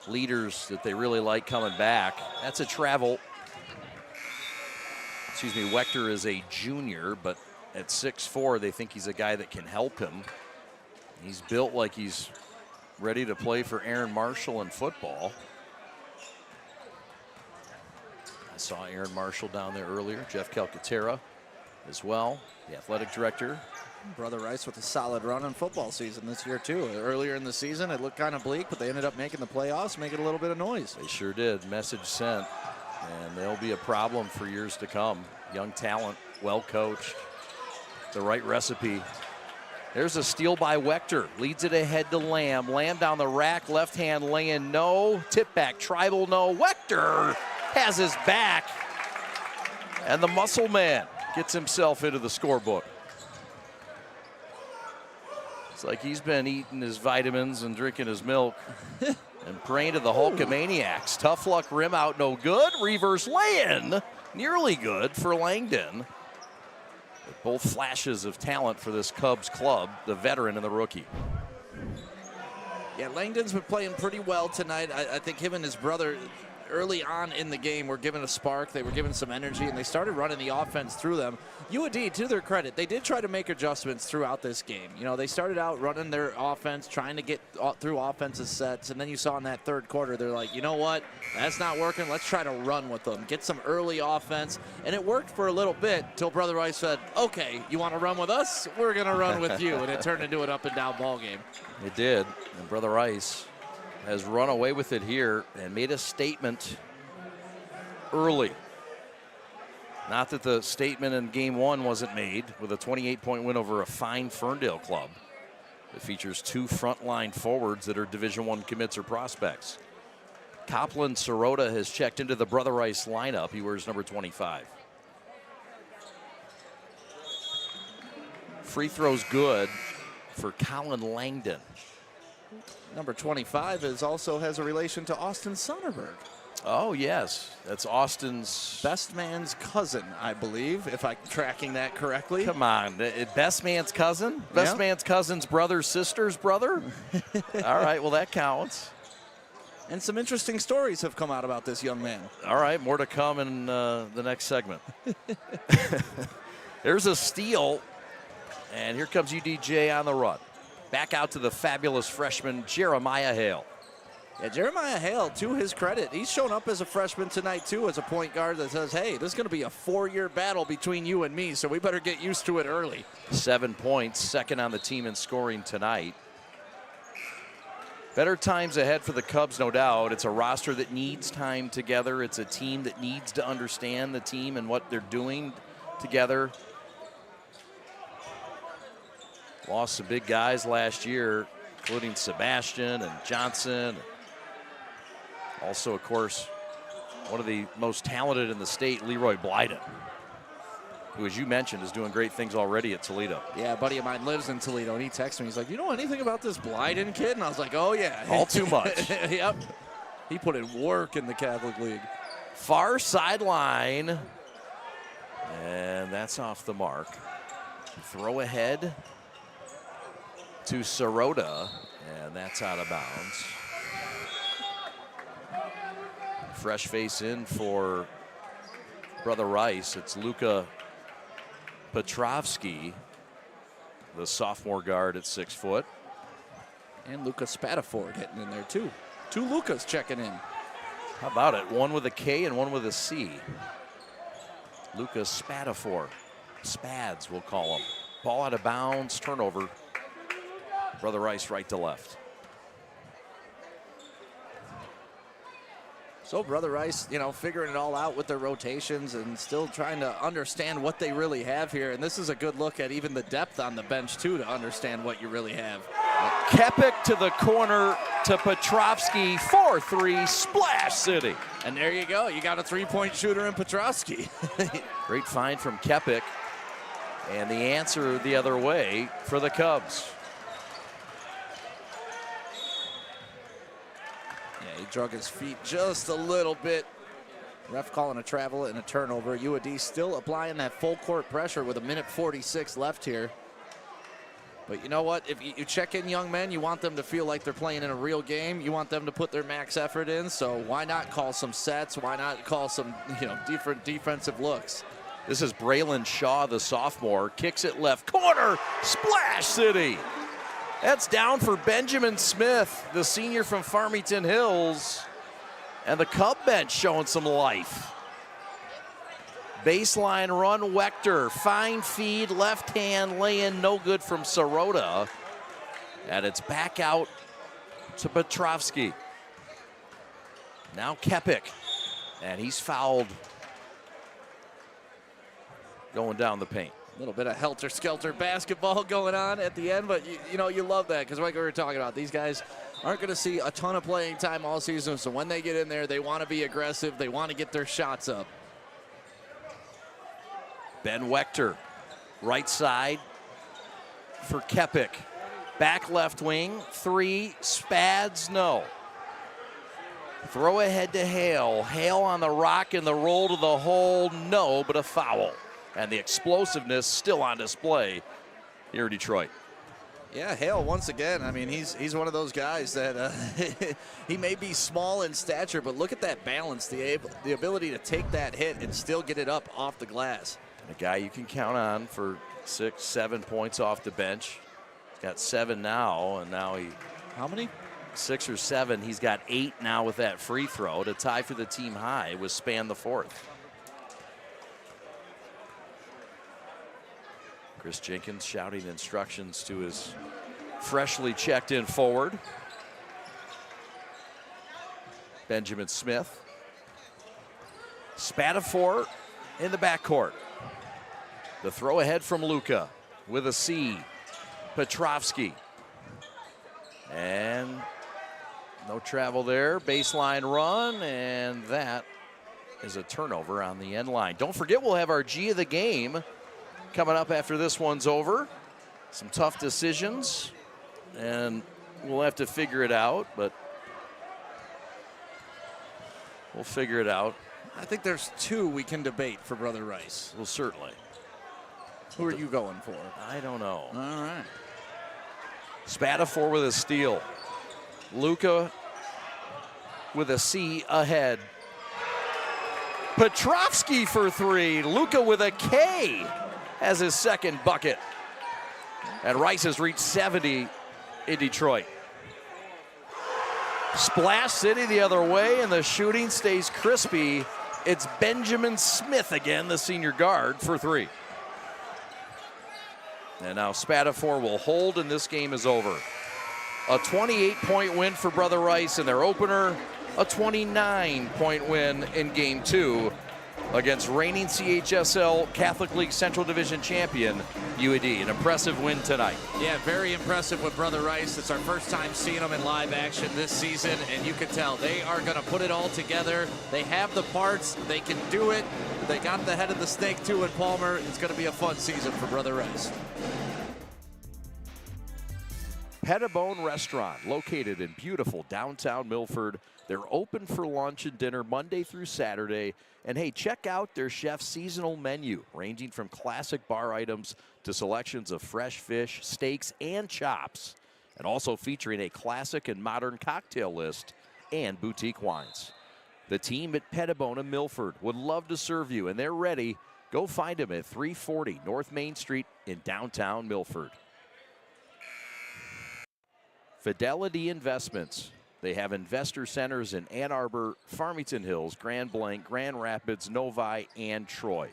leaders that they really like coming back. That's a travel. Wechter is a junior, but at 6'4", they think he's a guy that can help him. He's built like he's ready to play for Aaron Marshall in football. I saw Aaron Marshall down there earlier. Jeff Calcaterra as well, the athletic director. Brother Rice with a solid run in football season this year too. Earlier in the season, it looked kind of bleak, but they ended up making the playoffs, making a little bit of noise. They sure did. Message sent, and they'll be a problem for years to come. Young talent, well coached, the right recipe. There's a steal by Wechter, leads it ahead to Lamb. Lamb down the rack, left hand laying, no. Tip back, tribal, no. Wechter has his back, and the muscle man gets himself into the scorebook. It's like he's been eating his vitamins and drinking his milk and praying to the Hulkamaniacs. Tough luck rim out, no good. Reverse lay-in, nearly good for Langdon. Both flashes of talent for this Cubs club, the veteran and the rookie. Yeah, Langdon's been playing pretty well tonight. I think him and his brother early on in the game were given a spark. They were given some energy, and they started running the offense through them. UAD, to their credit, they did try to make adjustments throughout this game. You know, they started out running their offense, trying to get through offensive sets, and then you saw in that third quarter, they're like, you know what? That's not working. Let's try to run with them, get some early offense, and it worked for a little bit until Brother Rice said, okay, you want to run with us? We're going to run with you, and it turned into an up-and-down ball game. It did, and Brother Rice has run away with it here and made a statement early. Not that the statement in game one wasn't made with a 28-point win over a fine Ferndale club. It features two frontline forwards that are Division I commits or prospects. Copland Sirota has checked into the Brother Rice lineup. He wears number 25. Free throw's good for Colin Langdon. Number 25 also has a relation to Austin Sonnerberg. Oh, yes. That's Austin's Best man's cousin, I believe, if I'm tracking that correctly. Come on. Best man's cousin? Best man's cousin's brother's sister's brother? All right, well, that counts. And some interesting stories have come out about this young man. All right, more to come in the next segment. There's a steal, and here comes UDJ on the run. Back out to the fabulous freshman, Jeremiah Hale. Yeah, Jeremiah Hale, to his credit, he's shown up as a freshman tonight, too, as a point guard that says, hey, this is going to be a 4-year battle between you and me, so we better get used to it early. 7 points, second on the team in scoring tonight. Better times ahead for the Cubs, no doubt. It's a roster that needs time together. It's a team that needs to understand the team and what they're doing together. Lost some big guys last year, including Sebastian and Johnson. Also, of course, one of the most talented in the state, Leroy Blyden, who, as you mentioned, is doing great things already at Toledo. Yeah, a buddy of mine lives in Toledo, and he texted me. He's like, you know anything about this Blyden kid? And I was like, oh, yeah. All too much. Yep. He put in work in the Catholic League. Far sideline. And that's off the mark. Throw ahead to Sirota, and that's out of bounds. Fresh face in for Brother Rice. It's Luka Petrovsky, the sophomore guard at 6 foot. And Luka Spatafor getting in there, too. 2 Lukas checking in. How about it? One with a K and one with a C. Luka Spatafor. Spads, we'll call him. Ball out of bounds, turnover. Brother Rice right to left. So Brother Rice, you know, figuring it all out with their rotations and still trying to understand what they really have here. And this is a good look at even the depth on the bench, too, to understand what you really have. Kepik to the corner to Petrovsky, 4-3, Splash City. And there you go. You got a 3-point shooter in Petrovsky. Great find from Kepik. And the answer the other way for the Cubs. Yeah, he drug his feet just a little bit. Ref calling a travel and a turnover. UAD still applying that full court pressure with 1:46 left here. But you know what? If you check in young men, you want them to feel like they're playing in a real game. You want them to put their max effort in. So why not call some sets? Why not call some, different defensive looks? This is Braylon Shaw, the sophomore. Kicks it left corner. Splash City. That's down for Benjamin Smith, the senior from Farmington Hills. And the Cub bench showing some life. Baseline run, Wechter. Fine feed, left hand lay-in, no good from Sirota. And it's back out to Petrovsky. Now Kepik. And he's fouled going down the paint. A little bit of helter-skelter basketball going on at the end, but you love that because like we were talking about, these guys aren't going to see a ton of playing time all season, so when they get in there, they want to be aggressive. They want to get their shots up. Ben Wechter, right side for Kepik. Back left wing, 3, Spads, no. Throw ahead to Hale. Hale on the rock and the roll to the hole, no, but a foul. And the explosiveness still on display here in Detroit. Yeah, Hale, once again, I mean, he's one of those guys that he may be small in stature, but look at that balance, the ability to take that hit and still get it up off the glass. A guy you can count on for 6, 7 points off the bench. He's got 7 now, and now he... How many? 6 or 7. He's got 8 now with that free throw to tie for the team high with Span the fourth. Chris Jenkins shouting instructions to his freshly checked in forward. Benjamin Smith. Spatafor in the backcourt. The throw ahead from Luka with a C. Petrovsky. And no travel there. Baseline run, and that is a turnover on the end line. Don't forget, we'll have our G of the game coming up after this one's over. Some tough decisions, and we'll have to figure it out, but We'll figure it out. I think there's two we can debate for Brother Rice. Well, certainly. Who are you going for? I don't know. All right. Spatafor with a steal. Luka with a C ahead. Petrovsky for three. Luka with a K as his second bucket. And Rice has reached 70 in Detroit. Splash City the other way, and the shooting stays crispy. It's Benjamin Smith again, the senior guard, for three. And now Spatafor will hold, and this game is over. A 28-point win for Brother Rice in their opener. A 29-point win in Game 2 against reigning CHSL Catholic League Central Division champion UAD. An impressive win tonight. Yeah, very impressive with Brother Rice. It's our first time seeing them in live action this season, and you can tell they are going to put it all together. They have the parts. They can do it. They got the head of the snake, too, in Palmer. It's going to be a fun season for Brother Rice. Pettibone Restaurant, located in beautiful downtown Milford. They're open for lunch and dinner Monday through Saturday. And hey, check out their chef's seasonal menu, ranging from classic bar items to selections of fresh fish, steaks, and chops. And also featuring a classic and modern cocktail list and boutique wines. The team at Pettibone in Milford would love to serve you, and they're ready. Go find them at 340 North Main Street in downtown Milford. Fidelity Investments. They have investor centers in Ann Arbor, Farmington Hills, Grand Blanc, Grand Rapids, Novi, and Troy.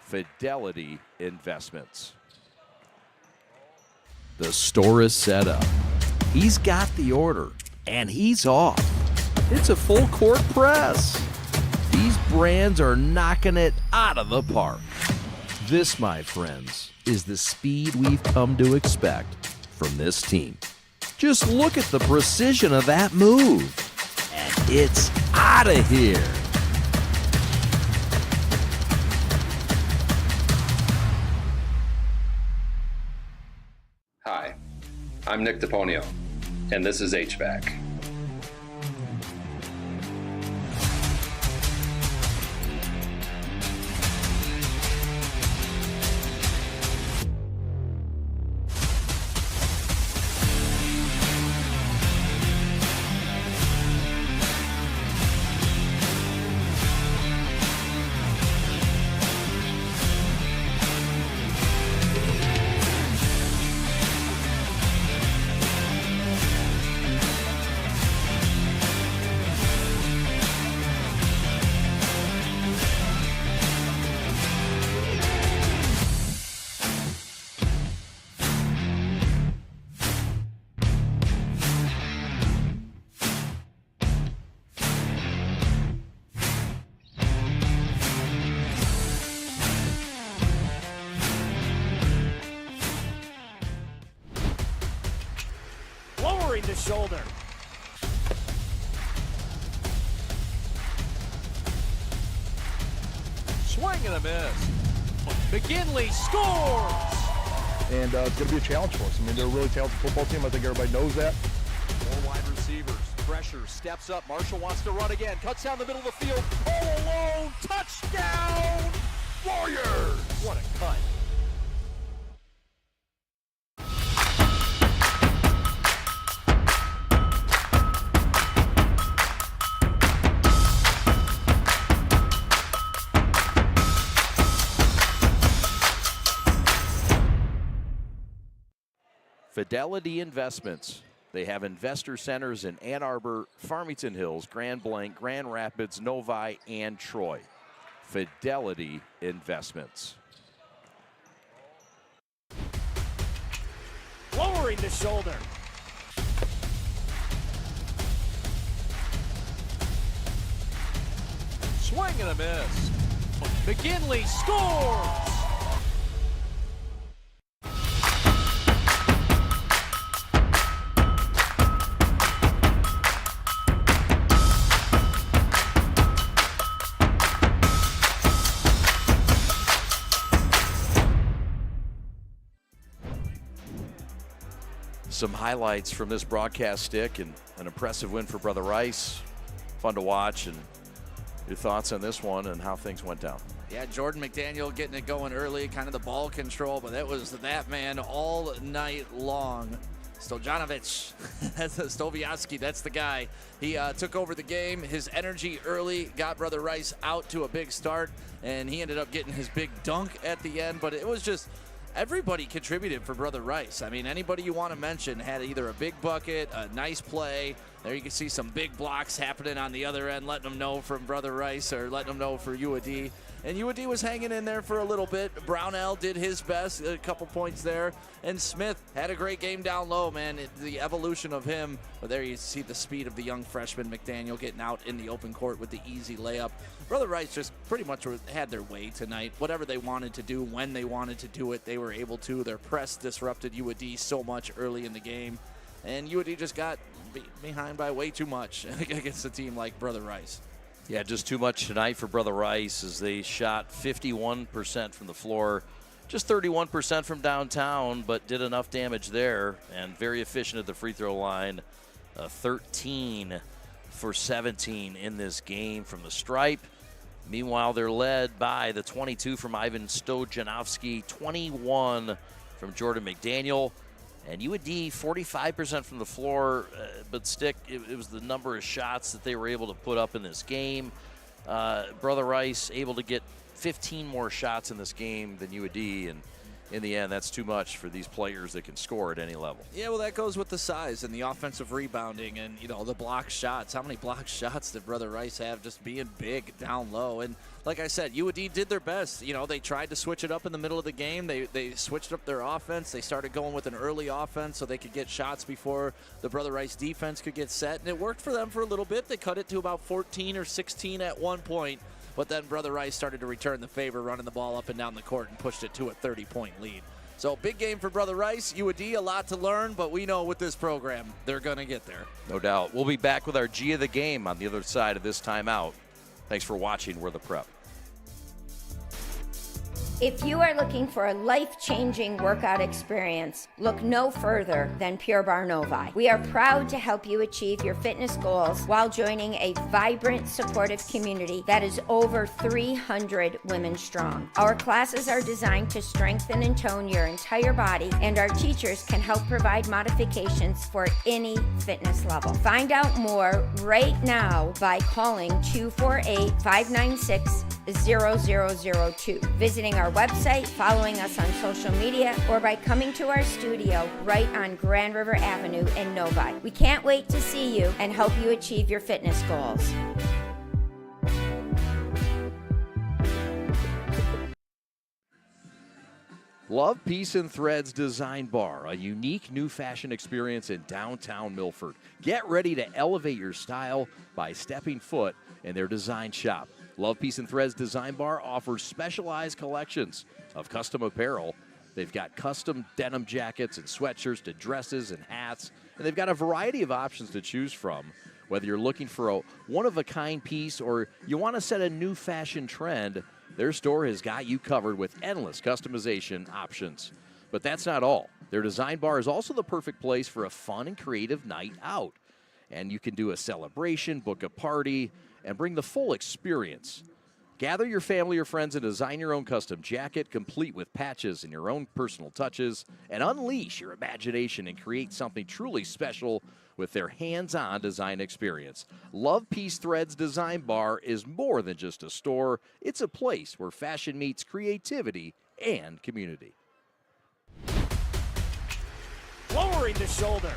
Fidelity Investments. The store is set up. He's got the order, and he's off. It's a full court press. These brands are knocking it out of the park. This, my friends, is the speed we've come to expect from this team. Just look at the precision of that move. And it's out of here. Hi, I'm Nick DePonio, and this is HVAC. Lowering the shoulder. Swing and a miss. McGinley scores! And it's going to be a challenge for us. I mean, they're a really talented football team. I think everybody knows that. Four wide receivers. Pressure. Steps up. Marshall wants to run again. Cuts down the middle of the field. All alone. Touchdown! Warriors! What a cut. Fidelity Investments. They have investor centers in Ann Arbor, Farmington Hills, Grand Blanc, Grand Rapids, Novi, and Troy. Fidelity Investments. Lowering the shoulder. Swing and a miss. McGinley scores! Some highlights from this broadcast stick, and an impressive win for Brother Rice. Fun to watch, and Your thoughts on this one and how things went down? Yeah, Jordan McDaniel getting it going early, kind of the ball control, but it was that man all night long. Stojanovic, that's Stoviaski, that's the guy. He took over the game. His energy early got Brother Rice out to a big start, and he ended up getting his big dunk at the end. But it was just everybody contributed for Brother Rice. I mean, anybody you want to mention had either a big bucket, a nice play. There you can see some big blocks happening on the other end, letting them know from Brother Rice or letting them know for UAD. And UAD was hanging in there for a little bit. Brownell did his best, a couple points there. And Smith had a great game down low, man. The evolution of him. But there you see the speed of the young freshman McDaniel getting out in the open court with the easy layup. Brother Rice just pretty much had their way tonight. Whatever they wanted to do, when they wanted to do it, they were able to. Their press disrupted UAD so much early in the game. And UAD just got behind by way too much against a team like Brother Rice. Yeah, just too much tonight for Brother Rice as they shot 51% from the floor, just 31% from downtown, but did enough damage there and very efficient at the free throw line. 13 for 17 in this game from the stripe. Meanwhile, they're led by the 22 from Ivan Stojanovsky, 21 from Jordan McDaniel. And UAD 45% from the floor, but stick, it was the number of shots that they were able to put up in this game. Brother Rice able to get 15 more shots in this game than UAD, and in the end, that's too much for these players that can score at any level. Yeah, well, that goes with the size and the offensive rebounding and, you know, the block shots. How many block shots did Brother Rice have just being big down low? And like I said, UAD did their best. You know, they tried to switch it up in the middle of the game. They switched up their offense. They started going with an early offense so they could get shots before the Brother Rice defense could get set. And it worked for them for a little bit. They cut it to about 14 or 16 at one point. But then Brother Rice started to return the favor, running the ball up and down the court and pushed it to a 30-point lead. So big game for Brother Rice. UAD, a lot to learn, but we know with this program, they're going to get there. No doubt. We'll be back with our G of the game on the other side of this timeout. Thanks for watching. We're the Prep. If you are looking for a life-changing workout experience, look no further than Pure Barre Novi. We are proud to help you achieve your fitness goals while joining a vibrant, supportive community that is over 300 women strong. Our classes are designed to strengthen and tone your entire body, and our teachers can help provide modifications for any fitness level. Find out more right now by calling 248-596-0002, visiting our website, following us on social media, or by coming to our studio right on Grand River Avenue in Novi. We can't wait to see you and help you achieve your fitness goals. Love, Peace, and Threads Design Bar, a unique new fashion experience in downtown Milford. Get ready to elevate your style by stepping foot in their design shop. Love, Peace, and Threads Design Bar offers specialized collections of custom apparel. They've got custom denim jackets and sweatshirts to dresses and hats, and they've got a variety of options to choose from. Whether you're looking for a one-of-a-kind piece or you want to set a new fashion trend, their store has got you covered with endless customization options. But that's not all. Their design bar is also the perfect place for a fun and creative night out. And you can do a celebration, book a party, and bring the full experience. Gather your family or friends and design your own custom jacket, complete with patches and your own personal touches, and unleash your imagination and create something truly special with their hands-on design experience. Love, Peace, Threads Design Bar is more than just a store. It's a place where fashion meets creativity and community. Lowering the shoulder.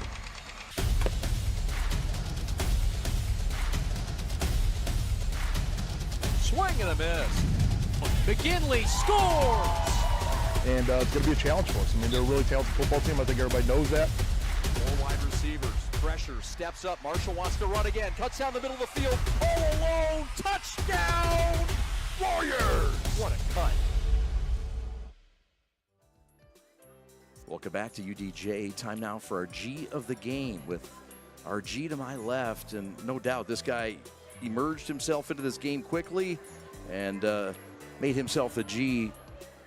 Swing and a miss. McGinley scores! And it's going to be a challenge for us. I mean, they're a really talented football team. I think everybody knows that. Four wide receivers. Pressure. Steps up. Marshall wants to run again. Cuts down the middle of the field. All alone. Touchdown! Warriors! What a cut. Welcome back to UDJ. Time now for our G of the game with our G to my left. And no doubt this guy emerged himself into this game quickly and made himself the G,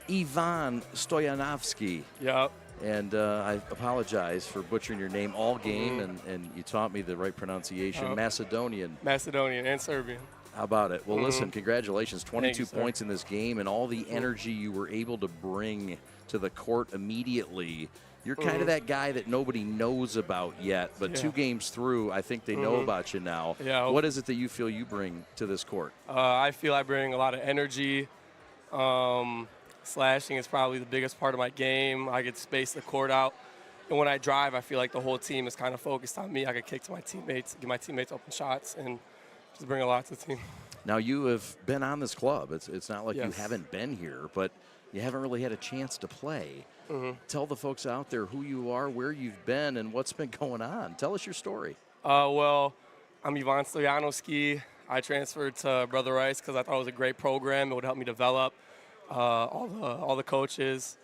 Ivan Stoyanovsky. Yep. And I apologize for butchering your name all game, and you taught me the right pronunciation. Macedonian. Macedonian and Serbian. How about it? Well, listen, congratulations. 22 Thank you, points in this game and all the energy you were able to bring to the court immediately. You're kind of that guy that nobody knows about yet, but 2 games through, I think they know about you now. Yeah. What is it that you feel you bring to this court? I feel I bring a lot of energy. Slashing is probably the biggest part of my game. I could space the court out. And when I drive, I feel like the whole team is kind of focused on me. I could kick to my teammates, give my teammates open shots, and just bring a lot to the team. Now, you have been on this club. It's not like you Yes. haven't been here, but you haven't really had a chance to play. Tell the folks out there who you are, where you've been, and what's been going on. Tell us your story. Well, I'm Ivan Stoyanovsky. I transferred to Brother Rice because I thought it was a great program. It would help me develop all the coaches,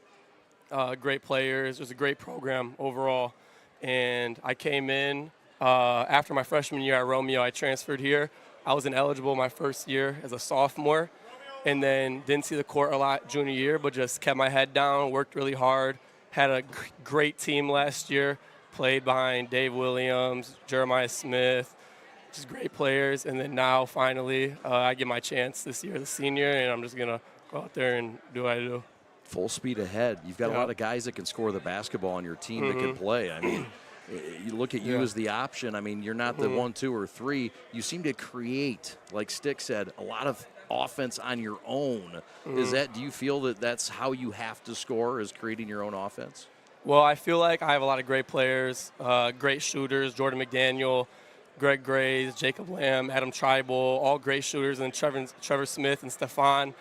great players. It was a great program overall. And I came in after my freshman year at Romeo. I transferred here. I was ineligible my first year as a sophomore, and then didn't see the court a lot junior year, but just kept my head down, worked really hard, had a great team last year, played behind Dave Williams, Jeremiah Smith, just great players. And then now finally I get my chance this year as a senior, and I'm just going to go out there and do what I do. Full speed ahead. You've got a lot of guys that can score the basketball on your team that can play. I mean, you look at you as the option. I mean, you're not the 1, 2, or 3. You seem to create, like Stick said, a lot of offense on your own. Do you feel that that's how you have to score, is creating your own offense? Well, I feel like I have a lot of great players, great shooters, Jordan McDaniel, Greg Grays, Jacob Lamb, Adam Tribal, all great shooters, and Trevor Smith and Stefan,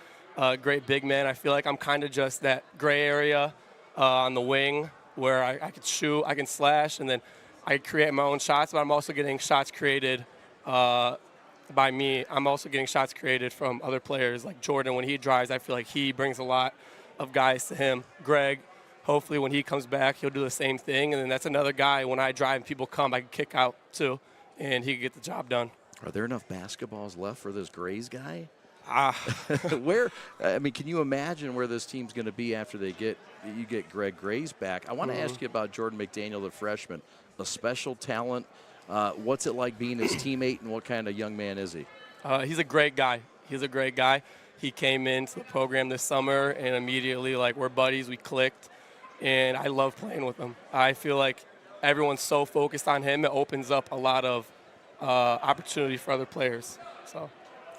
great big men. I feel like I'm kind of just that gray area on the wing where I can shoot, I can slash, and then I create my own shots, but I'm also getting shots created by me. I'm also getting shots created from other players. Like Jordan, when he drives, I feel like he brings a lot of guys to him. Greg, hopefully when he comes back, he'll do the same thing. And then that's another guy, when I drive and people come, I can kick out too, and he can get the job done. Are there enough basketballs left for this Grays guy? Where? I mean, can you imagine where this team's going to be after you get Greg Grays back? I want to ask you about Jordan McDaniel, the freshman, a special talent. What's it like being his teammate, and what kind of young man is he? He's a great guy. He's a great guy. He came into the program this summer, and immediately, like, we're buddies. We clicked, and I love playing with him. I feel like everyone's so focused on him, it opens up a lot of opportunity for other players. So.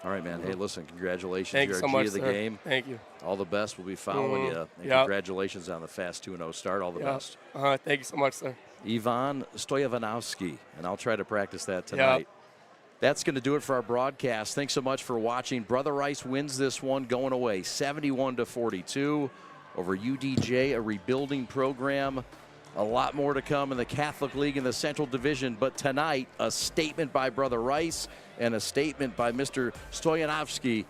All right, man. Hey, listen, congratulations. Thank You're you so a G much, of the sir. game. Thank you. All the best. We'll be following you. And congratulations on the fast 2-0 start. All the best. Thank you so much, sir. Ivan Stoyanovsky, and I'll try to practice that tonight. That's going to do it for our broadcast. Thanks so much for watching. Brother Rice wins this one going away 71-42 over UDJ, a rebuilding program. A lot more to come in the Catholic League in the Central Division, but tonight, a statement by Brother Rice and a statement by Mr. Stoyanovsky.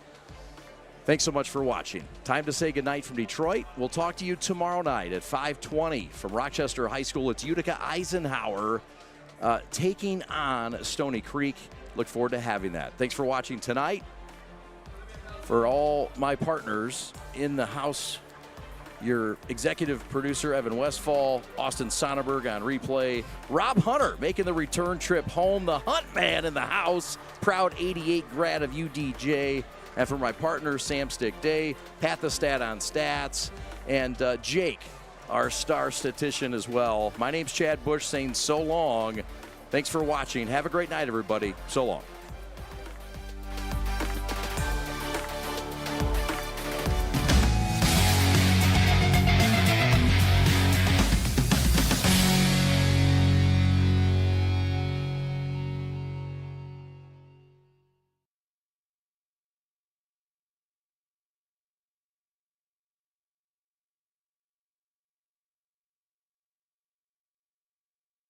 Thanks so much for watching. Time to say goodnight from Detroit. We'll talk to you tomorrow night at 5:20 from Rochester High School. It's Utica Eisenhower taking on Stony Creek. Look forward to having that. Thanks for watching tonight. For all my partners in the house, your executive producer, Evan Westfall, Austin Sonnenberg on replay, Rob Hunter making the return trip home, the Hunt Man in the house, proud 88 grad of UDJ, and for my partner, Sam Stick Day, Pat the Stat on stats, and Jake, our star statistician as well. My name's Chad Bush saying so long. Thanks for watching. Have a great night, everybody. So long.